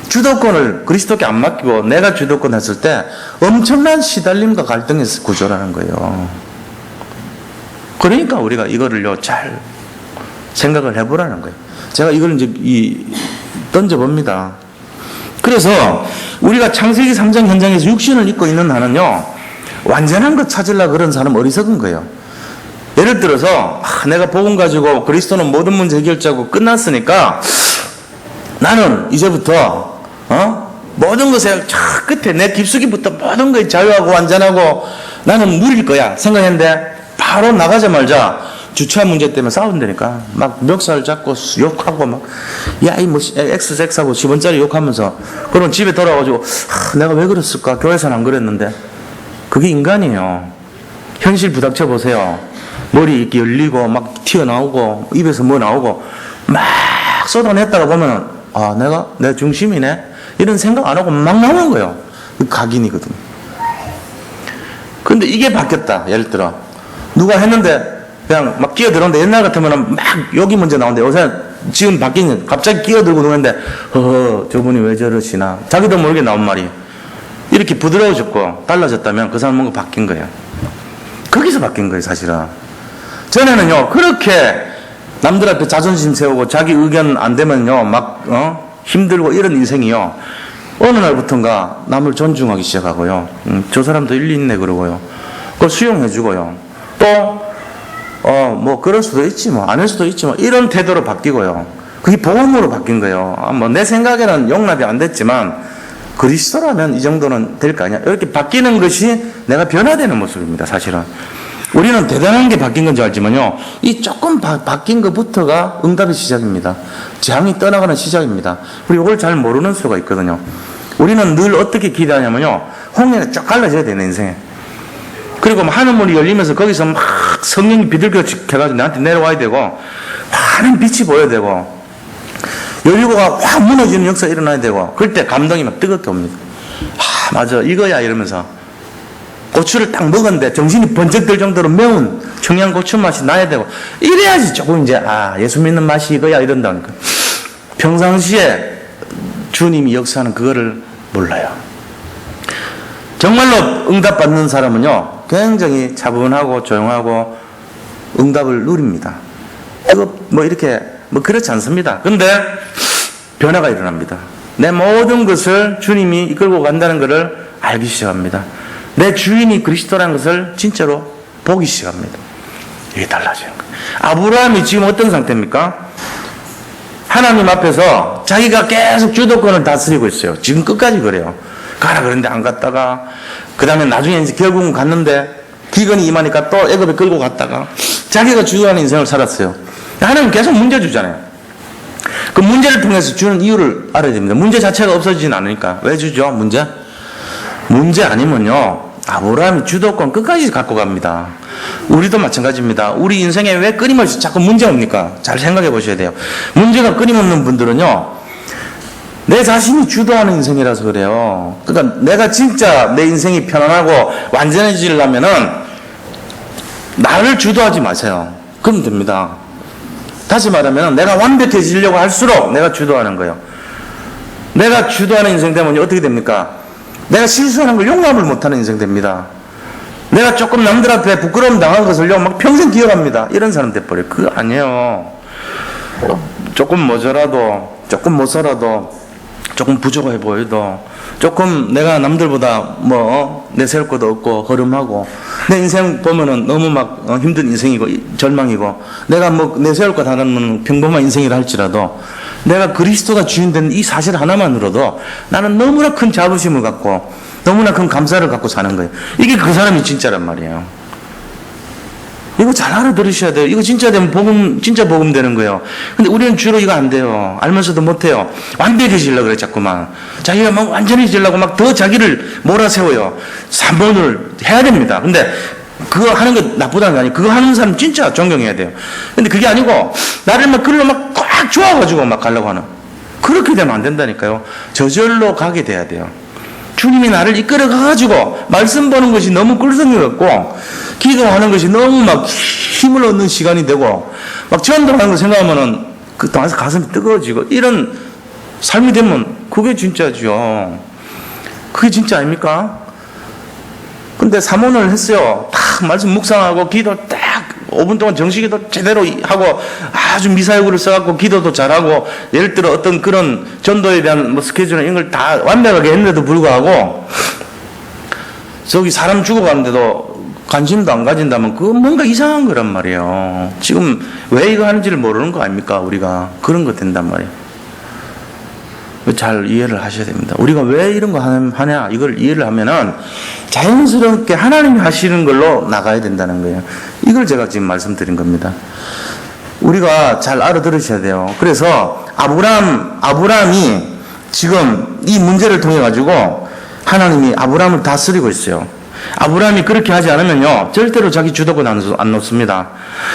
주도권을 그리스도께 안 맡기고 내가 주도권 했을 때 엄청난 시달림과 갈등의 구조라는 거예요. 그러니까 우리가 이거를요, 잘 생각을 해보라는 거예요. 제가 이걸 이제 던져봅니다. 그래서 우리가 창세기 3장 현장에서 육신을 입고 있는 한은요, 완전한 것 찾으려고 그런 사람 어리석은 거예요. 예를 들어서 내가 복음 가지고 그리스도는 모든 문제 해결자고 끝났으니까 나는 이제부터 모든 것에 저 끝에 내 깊숙이부터 모든 것에 자유하고 완전하고 나는 누릴 거야 생각했는데 바로 나가자마자 주차 문제 때문에 싸운다니까. 막 멱살 잡고 욕하고 막 XX하고 10원짜리 욕하면서 그럼 집에 돌아와가지고 내가 왜 그랬을까? 교회에서는 안 그랬는데. 그게 인간이에요. 현실 부닥쳐 보세요. 머리 이렇게 열리고 막 튀어나오고 입에서 뭐 나오고 막 쏟아냈다가 보면 내가 내 중심이네 이런 생각 안 하고 막 나오는 거예요. 그 각인이거든요. 근데 이게 바뀌었다. 예를 들어 누가 했는데 그냥 막 끼어들었는데 옛날 같으면 막 여기 문제 나오는데 요새 지금 바뀌는 갑자기 끼어들고 누는데 저분이 왜 저러시나 자기도 모르게 나온 말이 이렇게 부드러워졌고 달라졌다면 그 사람은 뭔가 바뀐 거예요. 거기서 바뀐 거예요, 사실은. 전에는요, 그렇게 남들 앞에 자존심 세우고 자기 의견 안 되면요, 막, 힘들고 이런 인생이요. 어느 날부턴가 남을 존중하기 시작하고요. 저 사람도 일리 있네, 그러고요. 그걸 수용해주고요. 또, 뭐, 그럴 수도 있지, 뭐, 아닐 수도 있지, 뭐, 이런 태도로 바뀌고요. 그게 보험으로 바뀐 거예요. 내 생각에는 용납이 안 됐지만, 그리스도라면 이 정도는 될 거 아니야. 이렇게 바뀌는 것이 내가 변화되는 모습입니다. 사실은. 우리는 대단한 게 바뀐 건 줄 알지만요. 이 조금 바뀐 것부터가 응답의 시작입니다. 재앙이 떠나가는 시작입니다. 우리 이걸 잘 모르는 수가 있거든요. 우리는 늘 어떻게 기대하냐면요. 홍해가 쫙 갈라져야 되는 인생에. 그리고 하늘문이 열리면서 거기서 막 성령이 비둘기가 해가지고 나한테 내려와야 되고, 환한 빛이 보여야 되고, 열리고가 확 무너지는 역사가 일어나야 되고, 그럴 때 감동이 막 뜨겁게 옵니다. 맞아, 이거야, 이러면서. 고추를 딱 먹었는데 정신이 번쩍 들 정도로 매운 청양고추 맛이 나야 되고, 이래야지 조금 이제, 예수 믿는 맛이 이거야, 이런다니까. 평상시에 주님이 역사하는 그거를 몰라요. 정말로 응답받는 사람은요, 굉장히 차분하고 조용하고 응답을 누립니다. 이거 이렇게 그렇지 않습니다. 근데 변화가 일어납니다. 내 모든 것을 주님이 이끌고 간다는 것을 알기 시작합니다. 내 주인이 그리스도라는 것을 진짜로 보기 시작합니다. 이게 달라지는 거예요. 아브라함이 지금 어떤 상태입니까? 하나님 앞에서 자기가 계속 주도권을 다스리고 있어요. 지금 끝까지 그래요. 가라 그런데 안 갔다가, 그 다음에 나중에 이제 결국은 갔는데 기근이 임하니까 또 애굽에 끌고 갔다가 자기가 주도하는 인생을 살았어요. 하나님 계속 문제 주잖아요. 그 문제를 통해서 주는 이유를 알아야 됩니다. 문제 자체가 없어지진 않으니까. 왜 주죠? 문제 아니면요, 아브라함이 주도권 끝까지 갖고 갑니다. 우리도 마찬가지입니다. 우리 인생에 왜 끊임없이 자꾸 문제가 옵니까? 잘 생각해 보셔야 돼요. 문제가 끊임없는 분들은요, 내 자신이 주도하는 인생이라서 그래요. 그러니까 내가 진짜 내 인생이 편안하고 완전해지려면은 나를 주도하지 마세요. 그럼 됩니다. 다시 말하면 내가 완벽해지려고 할수록 내가 주도하는 거예요. 내가 주도하는 인생 되면 어떻게 됩니까? 내가 실수하는 걸 용납을 못하는 인생 됩니다. 내가 조금 남들 앞에 부끄러움 당한 것을요, 막 평생 기억합니다. 이런 사람 돼버려요. 그거 아니에요. 조금 모자라도, 조금 못 살아도, 조금 부족해 보여도, 조금 내가 남들보다 내세울 것도 없고 허름하고, 내 인생 보면은 너무 막 힘든 인생이고 절망이고, 내가 내세울 것 하나는 평범한 인생이라 할지라도 내가 그리스도가 주인 된 이 사실 하나만으로도 나는 너무나 큰 자부심을 갖고 너무나 큰 감사를 갖고 사는 거예요. 이게 그 사람이 진짜란 말이에요. 이거 잘 알아들으셔야 돼요. 이거 진짜 되면 진짜 복음 되는 거예요. 근데 우리는 주로 이거 안 돼요. 알면서도 못해요. 완벽해지려고 그래, 자꾸만. 자기가 막 완전해지려고 막 더 자기를 몰아세워요. 사모를 해야 됩니다. 근데 그거 하는 거 나쁘다는 게 아니에요. 그거 하는 사람 진짜 존경해야 돼요. 근데 그게 아니고, 나를 막 글로 막 꽉 좋아가지고 막 가려고 하는. 그렇게 되면 안 된다니까요. 저절로 가게 돼야 돼요. 주님이 나를 이끌어 가가지고 말씀 보는 것이 너무 꿀성이 없고, 기도하는 것이 너무 막 힘을 얻는 시간이 되고, 막 전도하는 걸 생각하면은 그 동안에서 가슴이 뜨거워지고, 이런 삶이 되면 그게 진짜죠. 그게 진짜 아닙니까? 근데 사모를 했어요. 딱 말씀 묵상하고 기도 딱 5분 동안 정식기도 제대로 하고 아주 미사역으로 써갖고 기도도 잘하고, 예를 들어 어떤 그런 전도에 대한 스케줄이나 이런 걸 다 완벽하게 했는데도 불구하고 저기 사람 죽어가는데도 관심도 안 가진다면 그건 뭔가 이상한 거란 말이에요. 지금 왜 이거 하는지를 모르는 거 아닙니까? 우리가 그런 거 된단 말이에요. 잘 이해를 하셔야 됩니다. 우리가 왜 이런 거 하냐, 이걸 이해를 하면은 자연스럽게 하나님이 하시는 걸로 나가야 된다는 거예요. 이걸 제가 지금 말씀드린 겁니다. 우리가 잘 알아들으셔야 돼요. 그래서 아브라함이 지금 이 문제를 통해 가지고 하나님이 아브라함을 다스리고 있어요. 아브라함이 그렇게 하지 않으면요, 절대로 자기 주도권 안 놓습니다.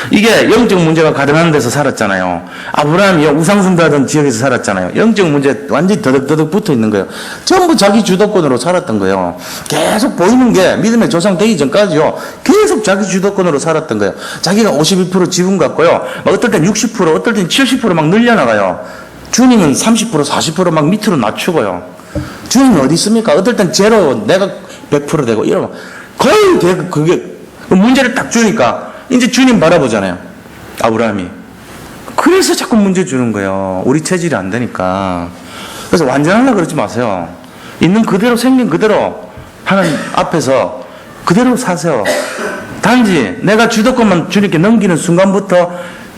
이게 영적 문제가 가득한 데서 살았잖아요. 아브라함이 우상숭배하던 지역에서 살았잖아요. 영적 문제 완전히 더덕더덕 붙어 있는 거예요. 전부 자기 주도권으로 살았던 거예요. 계속 보이는 게 믿음의 조상 되기 전까지요, 계속 자기 주도권으로 살았던 거예요. 자기가 52% 지분 갖고요, 막 어떨 땐 60%, 어떨 땐 70% 막 늘려나가요. 주님은 30%, 40% 막 밑으로 낮추고요. 주님이 어디 있습니까? 어떨 땐 제로, 내가 100% 되고 이러면 거의 그게 문제를 딱 주니까 이제 주님 바라보잖아요, 아브라함이. 그래서 자꾸 문제 주는 거예요. 우리 체질이 안 되니까. 그래서 완전하려고 그러지 마세요. 있는 그대로, 생긴 그대로 하나님 앞에서 그대로 사세요. 단지 내가 주도권만 주님께 넘기는 순간부터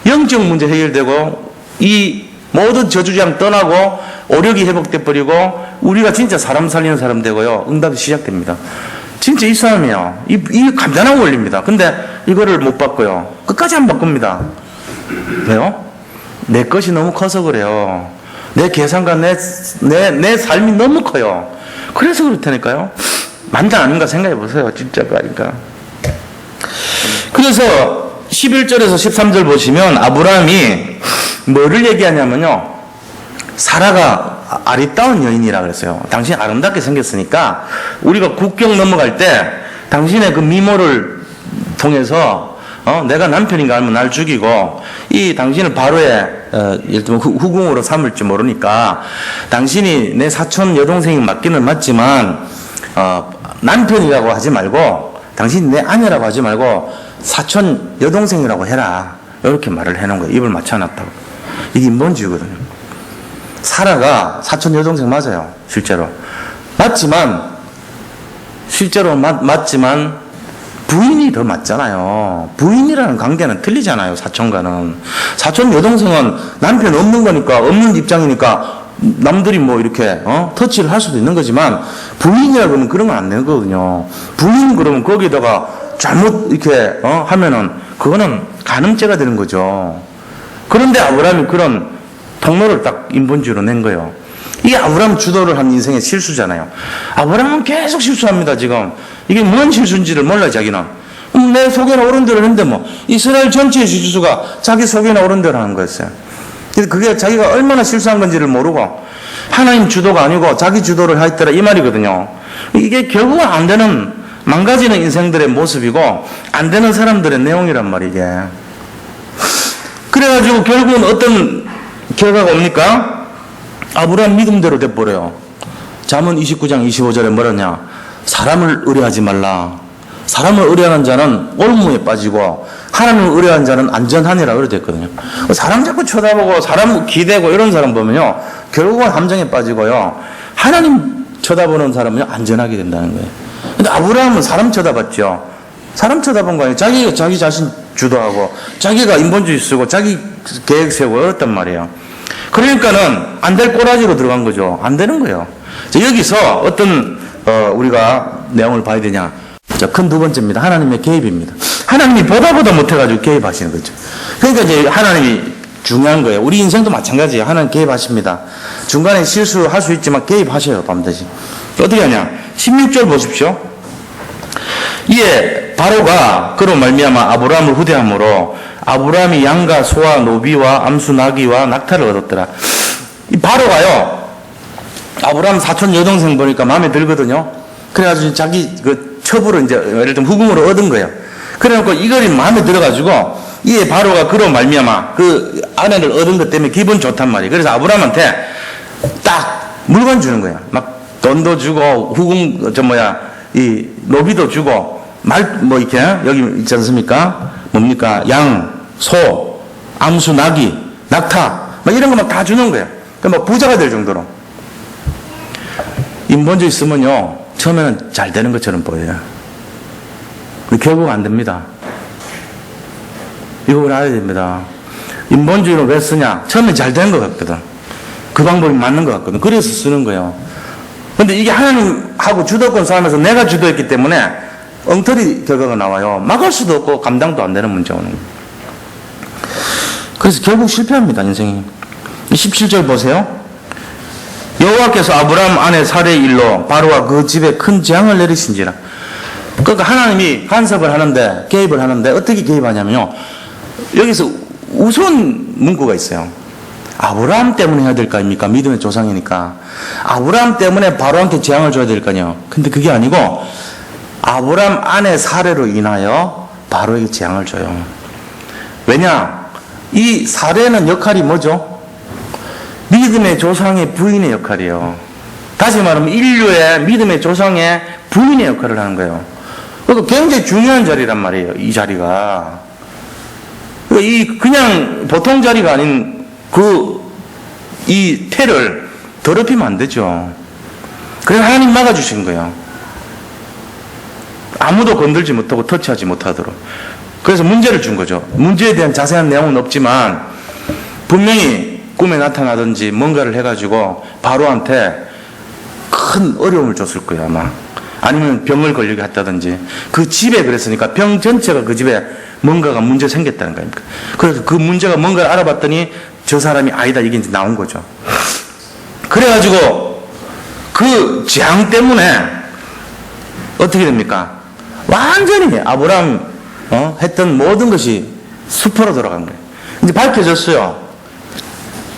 영적 문제 해결되고 이 모든 저주장 떠나고 오력이 회복돼 버리고 우리가 진짜 사람 살리는 사람 되고요. 응답이 시작됩니다. 진짜 이 사람이요. 이 간단한 원리입니다. 근데 이거를 못 바꿔요. 끝까지 안 바꿉니다. 왜요? 내 것이 너무 커서 그래요. 내 계산과 내 삶이 너무 커요. 그래서 그렇다니까요. 만장 아닌가 생각해 보세요. 진짜가 그러니까. 그래서 11절에서 13절 보시면 아브라함이 뭐를 얘기하냐면요. 사라가 아리따운 여인이라 그랬어요. 당신이 아름답게 생겼으니까 우리가 국경 넘어갈 때 당신의 그 미모를 통해서 내가 남편인가 하면 날 죽이고 이 당신을 바로의 예를 들면 후궁으로 삼을지 모르니까 당신이 내 사촌 여동생이 맞기는 맞지만 남편이라고 하지 말고 당신이 내 아내라고 하지 말고 사촌 여동생이라고 해라. 이렇게 말을 해놓은 거예요. 입을 맞춰놨다고. 이게 인본주의거든요. 사라가 사촌 여동생 맞아요. 실제로. 실제로 맞지만 부인이 더 맞잖아요. 부인이라는 관계는 틀리잖아요. 사촌과는. 사촌 여동생은 남편 없는 거니까, 없는 입장이니까 남들이 뭐 이렇게 터치를 할 수도 있는 거지만 부인이라 그러면 그런 건 안 되는 거거든요. 부인 그러면 거기다가 잘못 이렇게 하면은 그거는 간음죄가 되는 거죠. 그런데 아브라함이 그런 통로를 딱 인본주의로 낸 거예요. 이게 아브라함 주도를 한 인생의 실수잖아요. 아브라함은 계속 실수합니다. 지금 이게 뭔 실수인지를 몰라 자기는. 내 속에는 옳은 대로 했는데 뭐 이스라엘 전체의 지주수가 자기 속에는 옳은 대로 하는 거였어요. 그게 자기가 얼마나 실수한 건지를 모르고 하나님 주도가 아니고 자기 주도를 했더라 이 말이거든요. 이게 결국은 안 되는 망가지는 인생들의 모습이고 안 되는 사람들의 내용이란 말이게. 그래가지고 결국은 어떤 결과가 옵니까? 아브라함 믿음대로 돼버려요. 잠언 29장 25절에 뭐라냐? 사람을 의뢰하지 말라. 사람을 의뢰하는 자는 올무에 빠지고 하나님을 의뢰하는 자는 안전하니라 그렇게 됐거든요. 사람 자꾸 쳐다보고 사람 기대고 이런 사람 보면요 결국은 함정에 빠지고요 하나님 쳐다보는 사람은요 안전하게 된다는 거예요. 근데 아브라함은 사람 쳐다봤죠. 사람 쳐다본 거 아니에요. 자기가 자기 자신 주도하고 자기가 인본주의 쓰고 자기 계획 세우고 이랬단 말이에요. 그러니까는 안 될 꼬라지로 들어간 거죠. 안 되는 거예요. 여기서 어떤 우리가 내용을 봐야 되냐. 큰 두 번째입니다. 하나님의 개입입니다. 하나님이 보다 못해가지고 개입하시는 거죠. 그러니까 이제 하나님이 중요한 거예요. 우리 인생도 마찬가지예요. 하나님 개입하십니다. 중간에 실수할 수 있지만 개입하셔요. 반드시. 어떻게 하냐. 16절 보십시오. 이에 바로가 그로 말미암아 아브라함을 후대함으로 아브라함이 양과 소와 노비와 암수 나귀와 낙타를 얻었더라. 이 바로가요 아브라함 사촌 여동생 보니까 마음에 들거든요. 그래가지고 자기 그 첩으로 이제 예를 들면 후궁으로 얻은 거예요. 그래놓고 이걸 마음에 들어가지고 이에 바로가 그로 말미암아 그 아내를 얻은 것 때문에 기분 좋단 말이에요. 그래서 아브라함한테 딱 물건 주는 거예요. 막 돈도 주고 후궁 이 노비도 주고 뭐 이렇게 여기 있지 않습니까? 뭡니까? 양, 소, 암수, 나귀, 낙타 막 이런 거 막 다 주는 거예요. 그러니까 막 부자가 될 정도로. 인본주의 쓰면요 처음에는 잘 되는 것처럼 보여요. 결국 안 됩니다. 이거 알아야 됩니다. 인본주의로 왜 쓰냐? 처음엔 잘 되는 것 같거든. 그 방법이 맞는 것 같거든. 그래서 쓰는 거예요. 근데 이게 하나님하고 주도권 싸움에서 내가 주도했기 때문에 엉터리 결과가 나와요. 막을 수도 없고 감당도 안 되는 문제가 오는 거예요. 그래서 결국 실패합니다. 인생이. 17절 보세요. 여호와께서 아브라함 아내 사레의 일로 바로와 그 집에 큰 재앙을 내리신지라. 그러니까 하나님이 간섭을 하는데 개입을 하는데 어떻게 개입하냐면요. 여기서 우스운 문구가 있어요. 아브라함 때문에 해야 될 거 아닙니까? 믿음의 조상이니까. 아브라함 때문에 바로한테 재앙을 줘야 될 거 아니에요. 근데 그게 아니고 아브라함 아내 사레로 인하여 바로에게 재앙을 줘요. 왜냐? 이 사레는 역할이 뭐죠? 믿음의 조상의 부인의 역할이에요. 다시 말하면 인류의 믿음의 조상의 부인의 역할을 하는 거예요. 그러니까 굉장히 중요한 자리란 말이에요. 이 자리가. 이 그냥 보통 자리가 아닌 이 태를 더럽히면 안 되죠. 그래서 하나님 막아주신 거예요. 아무도 건들지 못하고 터치하지 못하도록. 그래서 문제를 준 거죠. 문제에 대한 자세한 내용은 없지만 분명히 꿈에 나타나든지 뭔가를 해가지고 바로한테 큰 어려움을 줬을 거예요, 아마. 아니면 병을 걸리게 했다든지. 그 집에 그랬으니까 병 전체가 그 집에 뭔가가 문제 생겼다는 거니까. 그래서 그 문제가 뭔가를 알아봤더니 저 사람이 아니다, 이게 이제 나온 거죠. 그래가지고 그 재앙 때문에 어떻게 됩니까? 완전히 아브라함 했던 모든 것이 수포로 돌아간 거예요. 이제 밝혀졌어요.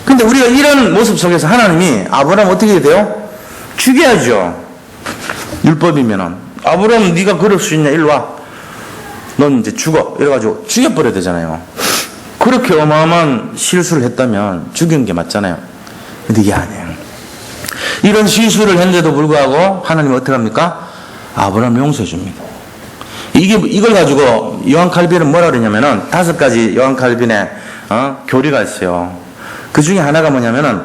근데 우리가 이런 모습 속에서 하나님이 아브라함 어떻게 돼요? 죽여야죠. 율법이면은. 아브라함 네가 그럴 수 있냐? 일로 와. 넌 이제 죽어. 이래가지고 죽여버려야 되잖아요. 그렇게 어마어마한 실수를 했다면 죽이는 게 맞잖아요. 근데 이게 아니에요. 이런 실수를 했는데도 불구하고 하나님은 어떻게 합니까? 아브라함 용서해 줍니다. 이걸 가지고 요한 칼빈은 뭐라 그러냐면은 5가지 요한 칼빈의 교리가 있어요. 그 중에 하나가 뭐냐면은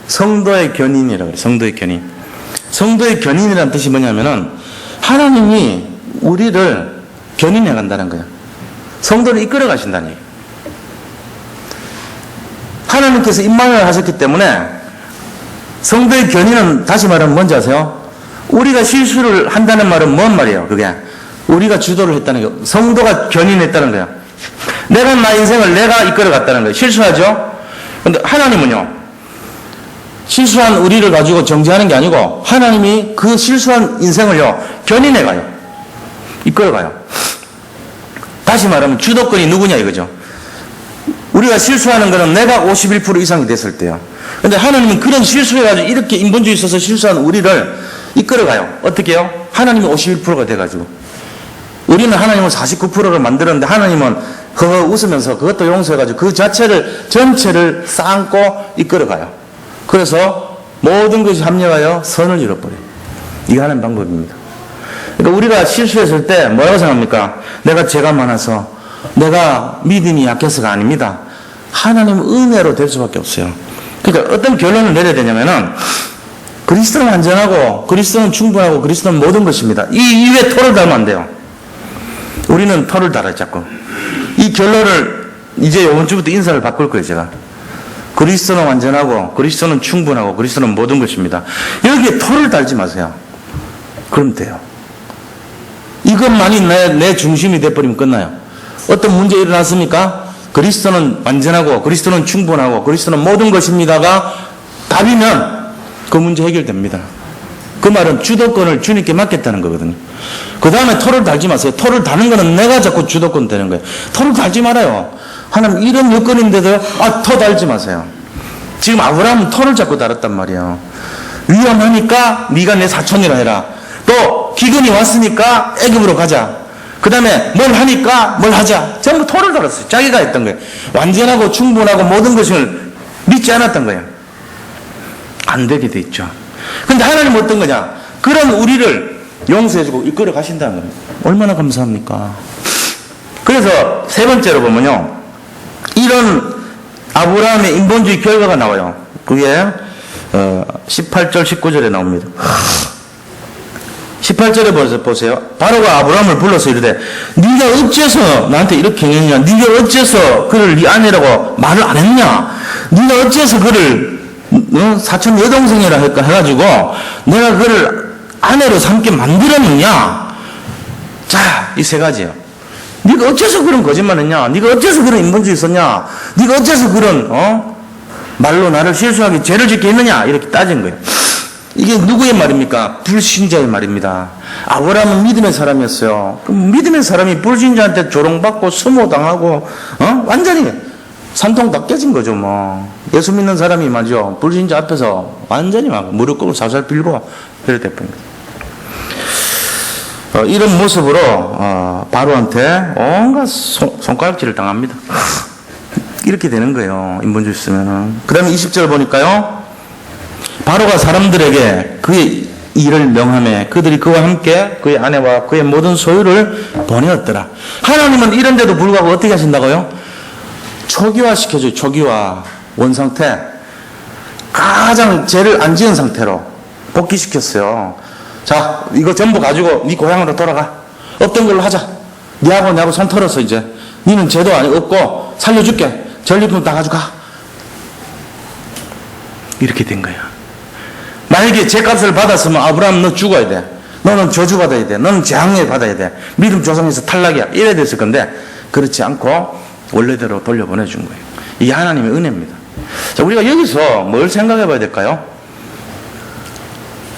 성도의 견인이라고 그래요. 성도의 견인. 성도의 견인이라는 뜻이 뭐냐면은 하나님이 우리를 견인해 간다는 거예요. 성도를 이끌어 가신다는 얘기예요. 하나님께서 임망을 하셨기 때문에 성도의 견인은 다시 말하면 뭔지 아세요? 우리가 실수를 한다는 말은 뭔 말이에요? 그게 우리가 주도를 했다는 거예요. 성도가 견인했다는 거예요. 내가 나 인생을 내가 이끌어 갔다는 거예요. 실수하죠? 근데 하나님은요, 실수한 우리를 가지고 정죄하는 게 아니고 하나님이 그 실수한 인생을요 견인해 가요. 이끌어 가요. 다시 말하면 주도권이 누구냐 이거죠. 우리가 실수하는 거는 내가 51% 이상이 됐을 때요. 근데 하나님은 그런 실수해가지고 이렇게 인본주의 있어서 실수한 우리를 이끌어 가요. 어떻게 해요? 하나님이 51%가 돼가지고. 우리는 하나님을 49%를 만들었는데 하나님은 허허 웃으면서 그것도 용서해가지고 그 자체를 전체를 쌓고 이끌어 가요. 그래서 모든 것이 합력하여 선을 이뤄버려요. 이게 하는 방법입니다. 그러니까 우리가 실수했을 때 뭐라고 생각합니까? 내가 죄가 많아서, 내가 믿음이 약해서가 아닙니다. 하나님 은혜로 될 수밖에 없어요. 그러니까 어떤 결론을 내려야 되냐면은 그리스도는 완전하고 그리스도는 충분하고 그리스도는 모든 것입니다. 이 이외에 토를 달면 안 돼요. 우리는 토를 달아요, 자꾸. 이 결론을 이제 이번 주부터 인사를 바꿀 거예요, 제가. 그리스도는 완전하고 그리스도는 충분하고 그리스도는 모든 것입니다. 여기에 토를 달지 마세요. 그럼 돼요. 이것만이 내 중심이 돼버리면 끝나요. 어떤 문제 일어났습니까? 그리스도는 완전하고 그리스도는 충분하고 그리스도는 모든 것입니다가 답이면 그 문제 해결됩니다. 그 말은 주도권을 주님께 맡겼다는 거거든요. 그 다음에 토를 달지 마세요. 토를 다는 거는 내가 자꾸 주도권 되는 거예요. 토를 달지 말아요. 하나님 이런 여건인데도 토 달지 마세요. 지금 아브라함은 토를 자꾸 달았단 말이에요. 위험하니까 네가 내 사촌이라 해라. 또 기근이 왔으니까 애굽으로 가자. 그 다음에 뭘 하니까 뭘 하자. 전부 토를 달았어요. 자기가 했던 거예요. 완전하고 충분하고 모든 것을 믿지 않았던 거예요. 안 되게 돼 있죠. 근데 하나님은 어떤 거냐? 그런 우리를 용서해주고 이끌어 가신다는 겁니다. 얼마나 감사합니까? 그래서 세 번째로 보면요, 이런 아브라함의 인본주의 결과가 나와요. 그게 18절 19절에 나옵니다. 18절에 보세요. 바로가 아브라함을 불러서 이르되 네가 어째서 나한테 이렇게 행했냐? 네가 어째서 그를 네 아내라고 말을 안 했냐? 네가 어째서 그를 사촌 여동생이라 해가지고 내가 그를 아내로 삼게 만들었느냐? 자, 이 세 가지예요. 네가 어째서 그런 거짓말했냐? 네가 어째서 그런 인본주의 있었냐? 네가 어째서 그런 말로 나를 실수하게 죄를 짓게 했느냐? 이렇게 따진 거예요. 이게 누구의 말입니까? 불신자의 말입니다. 아브라함은 믿음의 사람이었어요. 그럼 믿음의 사람이 불신자한테 조롱받고 수모당하고 완전히 산통 다 깨진 거죠. 뭐 예수 믿는 사람이 말이죠, 불신자 앞에서 완전히 막 무릎 꿇고 살살 빌고 이렇게 돼버립니다. 이런 모습으로 바로한테 온갖 손가락질을 당합니다. 이렇게 되는 거예요, 인본주의 쓰면은. 그 다음에 20절 보니까요, 바로가 사람들에게 그의 일을 명하며 그들이 그와 함께 그의 아내와 그의 모든 소유를 보내었더라. 하나님은 이런데도 불구하고 어떻게 하신다고요? 초기화 시켜줘요. 초기화. 원상태. 가장 죄를 안 지은 상태로 복귀시켰어요. 자, 이거 전부 가지고 네 고향으로 돌아가. 없던 걸로 하자. 니하고 손 털었어 이제. 니는 죄도 없고 살려줄게. 전리품 다 가져가. 이렇게 된 거야. 만약에 죄값을 받았으면 아브라함 너 죽어야 돼. 너는 저주받아야 돼. 너는 재앙을 받아야 돼. 믿음 조상에서 탈락이야. 이래야 됐을 건데 그렇지 않고 원래대로 돌려보내준 거예요. 이게 하나님의 은혜입니다. 자, 우리가 여기서 뭘 생각해 봐야 될까요?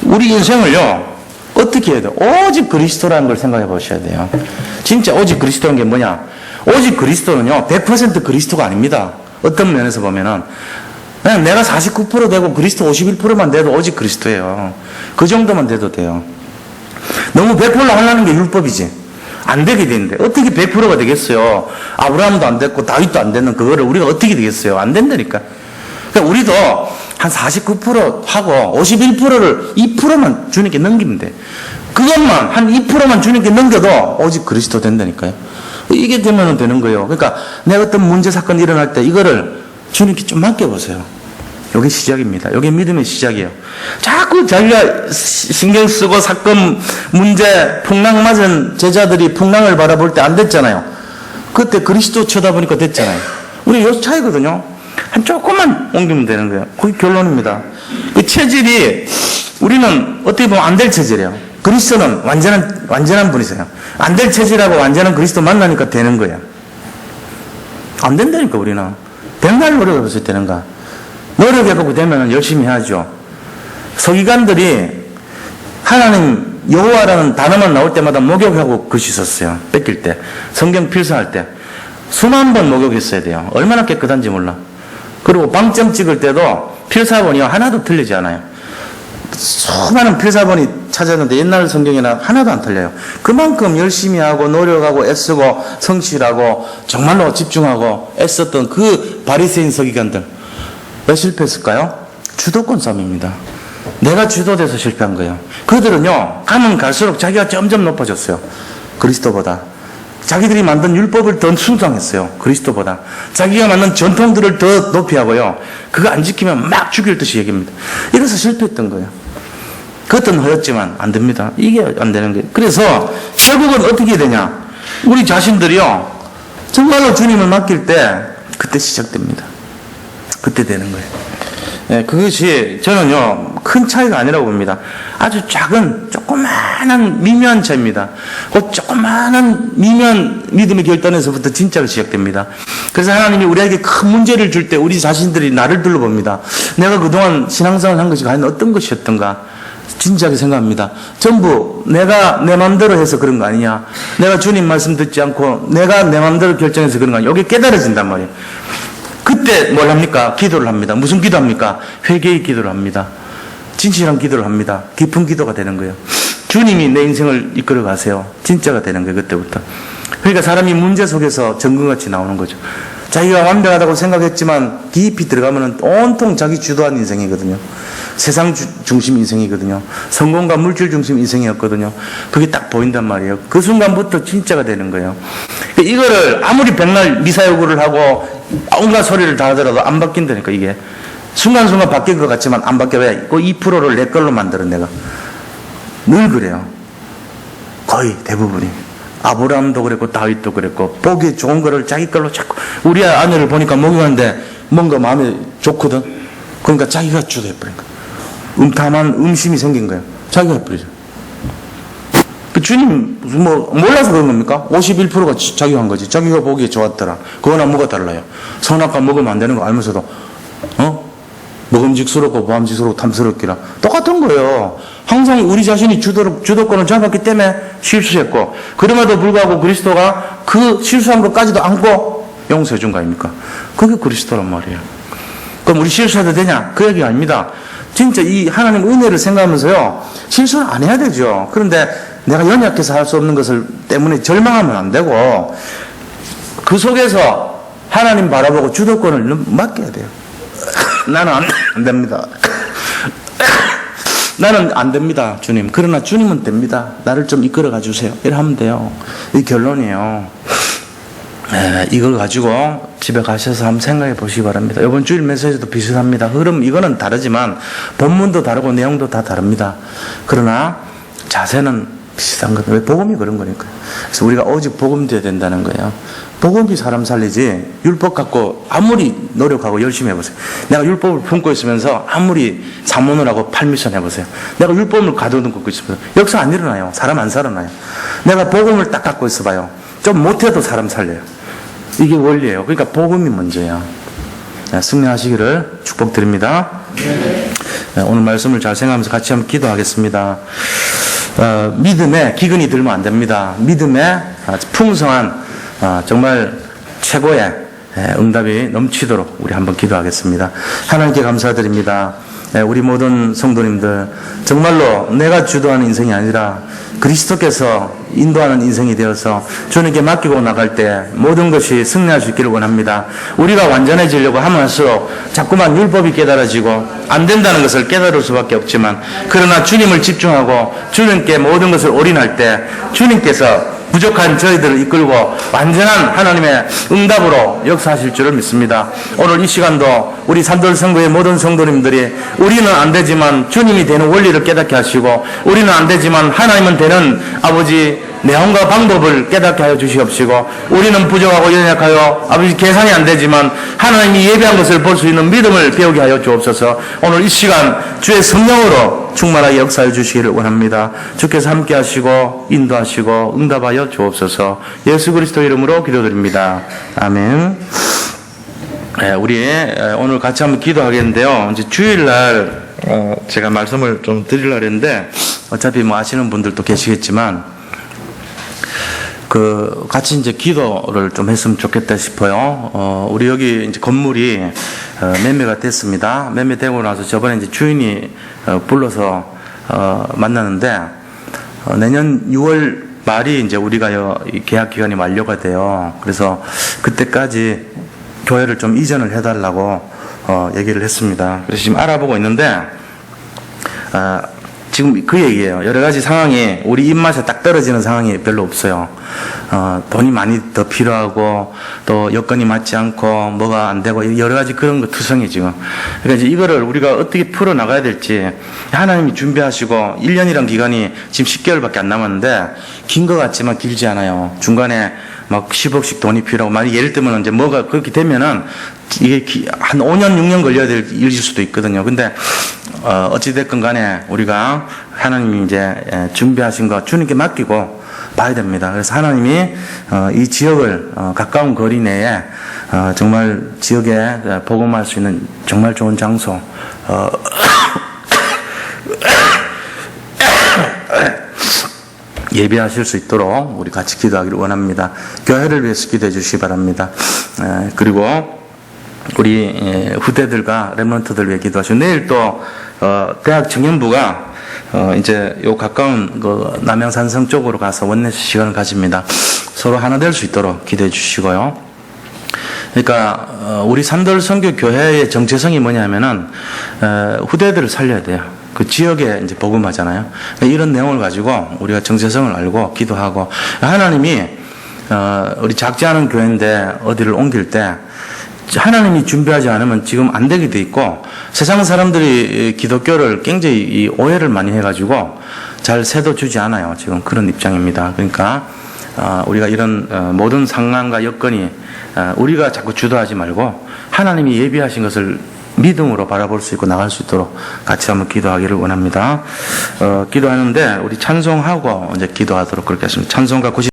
우리 인생을요 어떻게 해야 돼요? 오직 그리스도라는 걸 생각해 보셔야 돼요. 진짜 오직 그리스도라는 게 뭐냐? 오직 그리스도는요 100% 그리스도가 아닙니다. 어떤 면에서 보면은 그냥 내가 49% 되고 그리스도 51%만 돼도 오직 그리스도예요. 그 정도만 돼도 돼요. 너무 100%로 하려는 게 율법이지. 안 되게 되는데 어떻게 100%가 되겠어요? 아브라함도 안 됐고 다윗도 안 됐는 그거를 우리가 어떻게 되겠어요? 안 된다니까. 그러니까 우리도 한 49% 하고 51%를 2%만 주님께 넘기면 돼. 그것만 한 2%만 주님께 넘겨도 오직 그리스도 된다니까요. 이게 되면 되는 거예요. 그러니까 내가 어떤 문제 사건이 일어날 때 이거를 주님께 좀 맡겨보세요. 이게 시작입니다. 이게 믿음의 시작이에요. 자꾸 자기가 신경 쓰고 사건, 문제, 풍랑 맞은 제자들이 풍랑을 바라볼 때 안 됐잖아요. 그때 그리스도 쳐다보니까 됐잖아요. 우리 요 차이거든요. 한 조금만 옮기면 되는 거예요. 그게 결론입니다. 그 체질이 우리는 어떻게 보면 안 될 체질이에요. 그리스도는 완전한 분이세요. 안 될 체질하고 완전한 그리스도 만나니까 되는 거예요. 안 된다니까 우리는. 백날 노력해봤을 때는가. 노력해보고 되면 열심히 하죠. 서기관들이 하나님 여호와라는 단어만 나올 때마다 목욕하고 글씨 썼어요. 뺏길 때. 성경 필사할 때. 수만 번 목욕했어야 돼요. 얼마나 깨끗한지 몰라. 그리고 방점 찍을 때도 필사본이 하나도 틀리지 않아요. 수많은 필사본이 찾았는데 옛날 성경에는 하나도 안 틀려요. 그만큼 열심히 하고 노력하고 애쓰고 성실하고 정말로 집중하고 애썼던 그 바리새인 서기관들 왜 실패했을까요? 주도권 싸움입니다. 내가 주도돼서 실패한 거예요. 그들은요 가면 갈수록 자기가 점점 높아졌어요. 그리스도보다. 자기들이 만든 율법을 더 순종했어요. 그리스도보다. 자기가 만든 전통들을 더 높이 하고요. 그거 안 지키면 막 죽일 듯이 얘기합니다. 이래서 실패했던 거예요. 그것은 허였지만 안 됩니다. 이게 안 되는 거예요. 그래서 결국은 어떻게 되냐? 우리 자신들이요 정말로 주님을 맡길 때 그때 시작됩니다. 그때 되는 거예요. 네, 그것이 저는요 큰 차이가 아니라고 봅니다. 아주 작은 조그마한 미묘한 차이입니다. 그 조그마한 미묘한 믿음의 결단에서부터 진짜가 시작됩니다. 그래서 하나님이 우리에게 큰 문제를 줄 때 우리 자신들이 나를 둘러봅니다. 내가 그동안 신앙생활을 한 것이 과연 어떤 것이었던가 진지하게 생각합니다. 전부 내가 내 마음대로 해서 그런 거 아니냐, 내가 주님 말씀 듣지 않고 내가 내 마음대로 결정해서 그런 거 아니냐, 이게 깨달아진단 말이에요. 그때 뭘 합니까? 기도를 합니다. 무슨 기도합니까? 회개의 기도를 합니다. 진실한 기도를 합니다. 깊은 기도가 되는 거예요. 주님이 내 인생을 이끌어 가세요. 진짜가 되는 거예요. 그때부터. 그러니까 사람이 문제 속에서 정금같이 나오는 거죠. 자기가 완벽하다고 생각했지만 깊이 들어가면 온통 자기 주도한 인생이거든요. 세상 중심 인생이거든요. 성공과 물질 중심 인생이었거든요. 그게 딱 보인단 말이에요. 그 순간부터 진짜가 되는 거예요. 이거를 아무리 백날 미사여구를 하고 온갖 소리를 다 하더라도 안 바뀐다니까. 이게 순간순간 바뀔 것 같지만 안 바뀌어. 왜? 그 2%를 내 걸로 만들어. 내가 늘 그래요. 거의 대부분이. 아브라함도 그랬고 다윗도 그랬고 보기 좋은 거를 자기 걸로 자꾸. 우리 아내를 보니까 목욕하는데 뭔가 마음에 좋거든. 그러니까 자기가 주도해버린 거야. 다만 음심이 생긴 거예요. 자기가 해버리죠. 그 주님 뭐 몰라서 그런 겁니까? 51%가 자기가 한 거지. 자기가 보기에 좋았더라. 그거나 뭐가 달라요? 선악과 먹으면 안 되는 거 알면서도 먹음직스럽고 보암직스럽고 탐스럽기라 똑같은 거예요. 항상 우리 자신이 주도권을 잡았기 때문에 실수했고, 그럼에도 불구하고 그리스도가 그 실수한 것까지도 안고 용서해 준 거 아닙니까? 그게 그리스도란 말이에요. 그럼 우리 실수해도 되냐? 그 얘기가 아닙니다. 진짜 이 하나님 은혜를 생각하면서요 실수는 안 해야 되죠. 그런데 내가 연약해서 할 수 없는 것을 때문에 절망하면 안 되고, 그 속에서 하나님 바라보고 주도권을 맡겨야 돼요. 나는 안 됩니다. 나는 안 됩니다, 주님. 그러나 주님은 됩니다. 나를 좀 이끌어가 주세요. 이렇게 하면 돼요. 이 결론이에요. 이걸 가지고 집에 가셔서 한번 생각해 보시기 바랍니다. 이번 주일 메시지도 비슷합니다. 흐름, 이거는 다르지만 본문도 다르고 내용도 다 다릅니다. 그러나 자세는 비슷한 거예요. 왜? 복음이 그런 거니까요. 그래서 우리가 오직 복음 돼야 된다는 거예요. 복음이 사람 살리지 율법 갖고 아무리 노력하고 열심히 해보세요. 내가 율법을 품고 있으면서 아무리 사문을 하고 팔미션 해보세요. 내가 율법을 가둬놓고 있으면 역사 안 일어나요. 사람 안 살아나요. 내가 복음을 딱 갖고 있어봐요. 좀 못해도 사람 살려요. 이게 원리예요. 그러니까 복음이 문제예요. 승리하시기를 축복드립니다. 오늘 말씀을 잘 생각하면서 같이 한번 기도하겠습니다. 믿음에 기근이 들면 안 됩니다. 믿음에 풍성한 정말 최고의 응답이 넘치도록 우리 한번 기도하겠습니다. 하나님께 감사드립니다. 우리 모든 성도님들 정말로 내가 주도하는 인생이 아니라 그리스도께서 인도하는 인생이 되어서 주님께 맡기고 나갈 때 모든 것이 승리할 수 있기를 원합니다. 우리가 완전해지려고 하면서 자꾸만 율법이 깨달아지고 안 된다는 것을 깨달을 수밖에 없지만, 그러나 주님을 집중하고 주님께 모든 것을 올인할 때 주님께서 부족한 저희들을 이끌고 완전한 하나님의 응답으로 역사하실 줄을 믿습니다. 오늘 이 시간도 우리 산돌성교의 모든 성도님들이 우리는 안 되지만 주님이 되는 원리를 깨닫게 하시고, 우리는 안 되지만 하나님은 되는 아버지 내용과 방법을 깨닫게 하여 주시옵시고, 우리는 부족하고 연약하여 아버지 계산이 안 되지만 하나님이 예배한 것을 볼 수 있는 믿음을 배우게 하여 주옵소서. 오늘 이 시간 주의 성령으로 충만하게 역사해 주시기를 원합니다. 주께서 함께 하시고 인도하시고 응답하여 주옵소서. 예수 그리스도 이름으로 기도드립니다. 아멘. 우리 오늘 같이 한번 기도하겠는데요. 이제 주일날 제가 말씀을 좀 드리려고 했는데 어차피 뭐 아시는 분들도 계시겠지만 같이 이제 기도를 좀 했으면 좋겠다 싶어요. 우리 여기 이제 건물이 매매가 됐습니다. 매매되고 나서 저번에 이제 주인이 불러서 만나는데 내년 6월 말이 이제 우리가 계약 기간이 만료가 돼요. 그래서 그때까지 교회를 좀 이전을 해달라고 얘기를 했습니다. 그래서 지금 알아보고 있는데 지금 그 얘기예요. 여러 가지 상황이 우리 입맛에 딱 떨어지는 상황이 별로 없어요. 돈이 많이 더 필요하고 또 여건이 맞지 않고 뭐가 안 되고 여러 가지 그런 거 투성이 지금. 그러니까 이제 이거를 우리가 어떻게 풀어 나가야 될지 하나님이 준비하시고 1년이란 기간이 지금 10개월밖에 안 남았는데 긴 것 같지만 길지 않아요. 중간에 막 10억씩 돈이 필요하고, 만약 예를 들면 이제 뭐가 그렇게 되면은 이게 한 5년, 6년 걸려야 될 일일 수도 있거든요. 근데, 어찌됐건 간에 우리가 하나님이 이제 준비하신 거 주님께 맡기고 봐야 됩니다. 그래서 하나님이, 이 지역을, 가까운 거리 내에, 정말 지역에 복음할 수 있는 정말 좋은 장소, 예배하실 수 있도록 우리 같이 기도하기를 원합니다. 교회를 위해서 기도해 주시기 바랍니다. 그리고 우리 후대들과 렘넌트들 위해 기도하시고, 내일 또 대학 청년부가 이제 요 가까운 남양산성 쪽으로 가서 원내 시간을 가집니다. 서로 하나 될 수 있도록 기도해 주시고요. 그러니까 우리 산돌 선교 교회의 정체성이 뭐냐면은 후대들을 살려야 돼요. 그 지역에 이제 복음하잖아요. 이런 내용을 가지고 우리가 정체성을 알고 기도하고, 하나님이 우리 작지 않은 교회인데 어디를 옮길 때 하나님이 준비하지 않으면 지금 안 되게 돼 있고, 세상 사람들이 기독교를 굉장히 오해를 많이 해가지고 잘 새도 주지 않아요. 지금 그런 입장입니다. 그러니까 우리가 이런 모든 상황과 여건이 우리가 자꾸 주도하지 말고 하나님이 예비하신 것을 믿음으로 바라볼 수 있고 나갈 수 있도록 같이 한번 기도하기를 원합니다. 기도하는데 우리 찬송하고 이제 기도하도록 그렇게 하십니다. 찬송가 90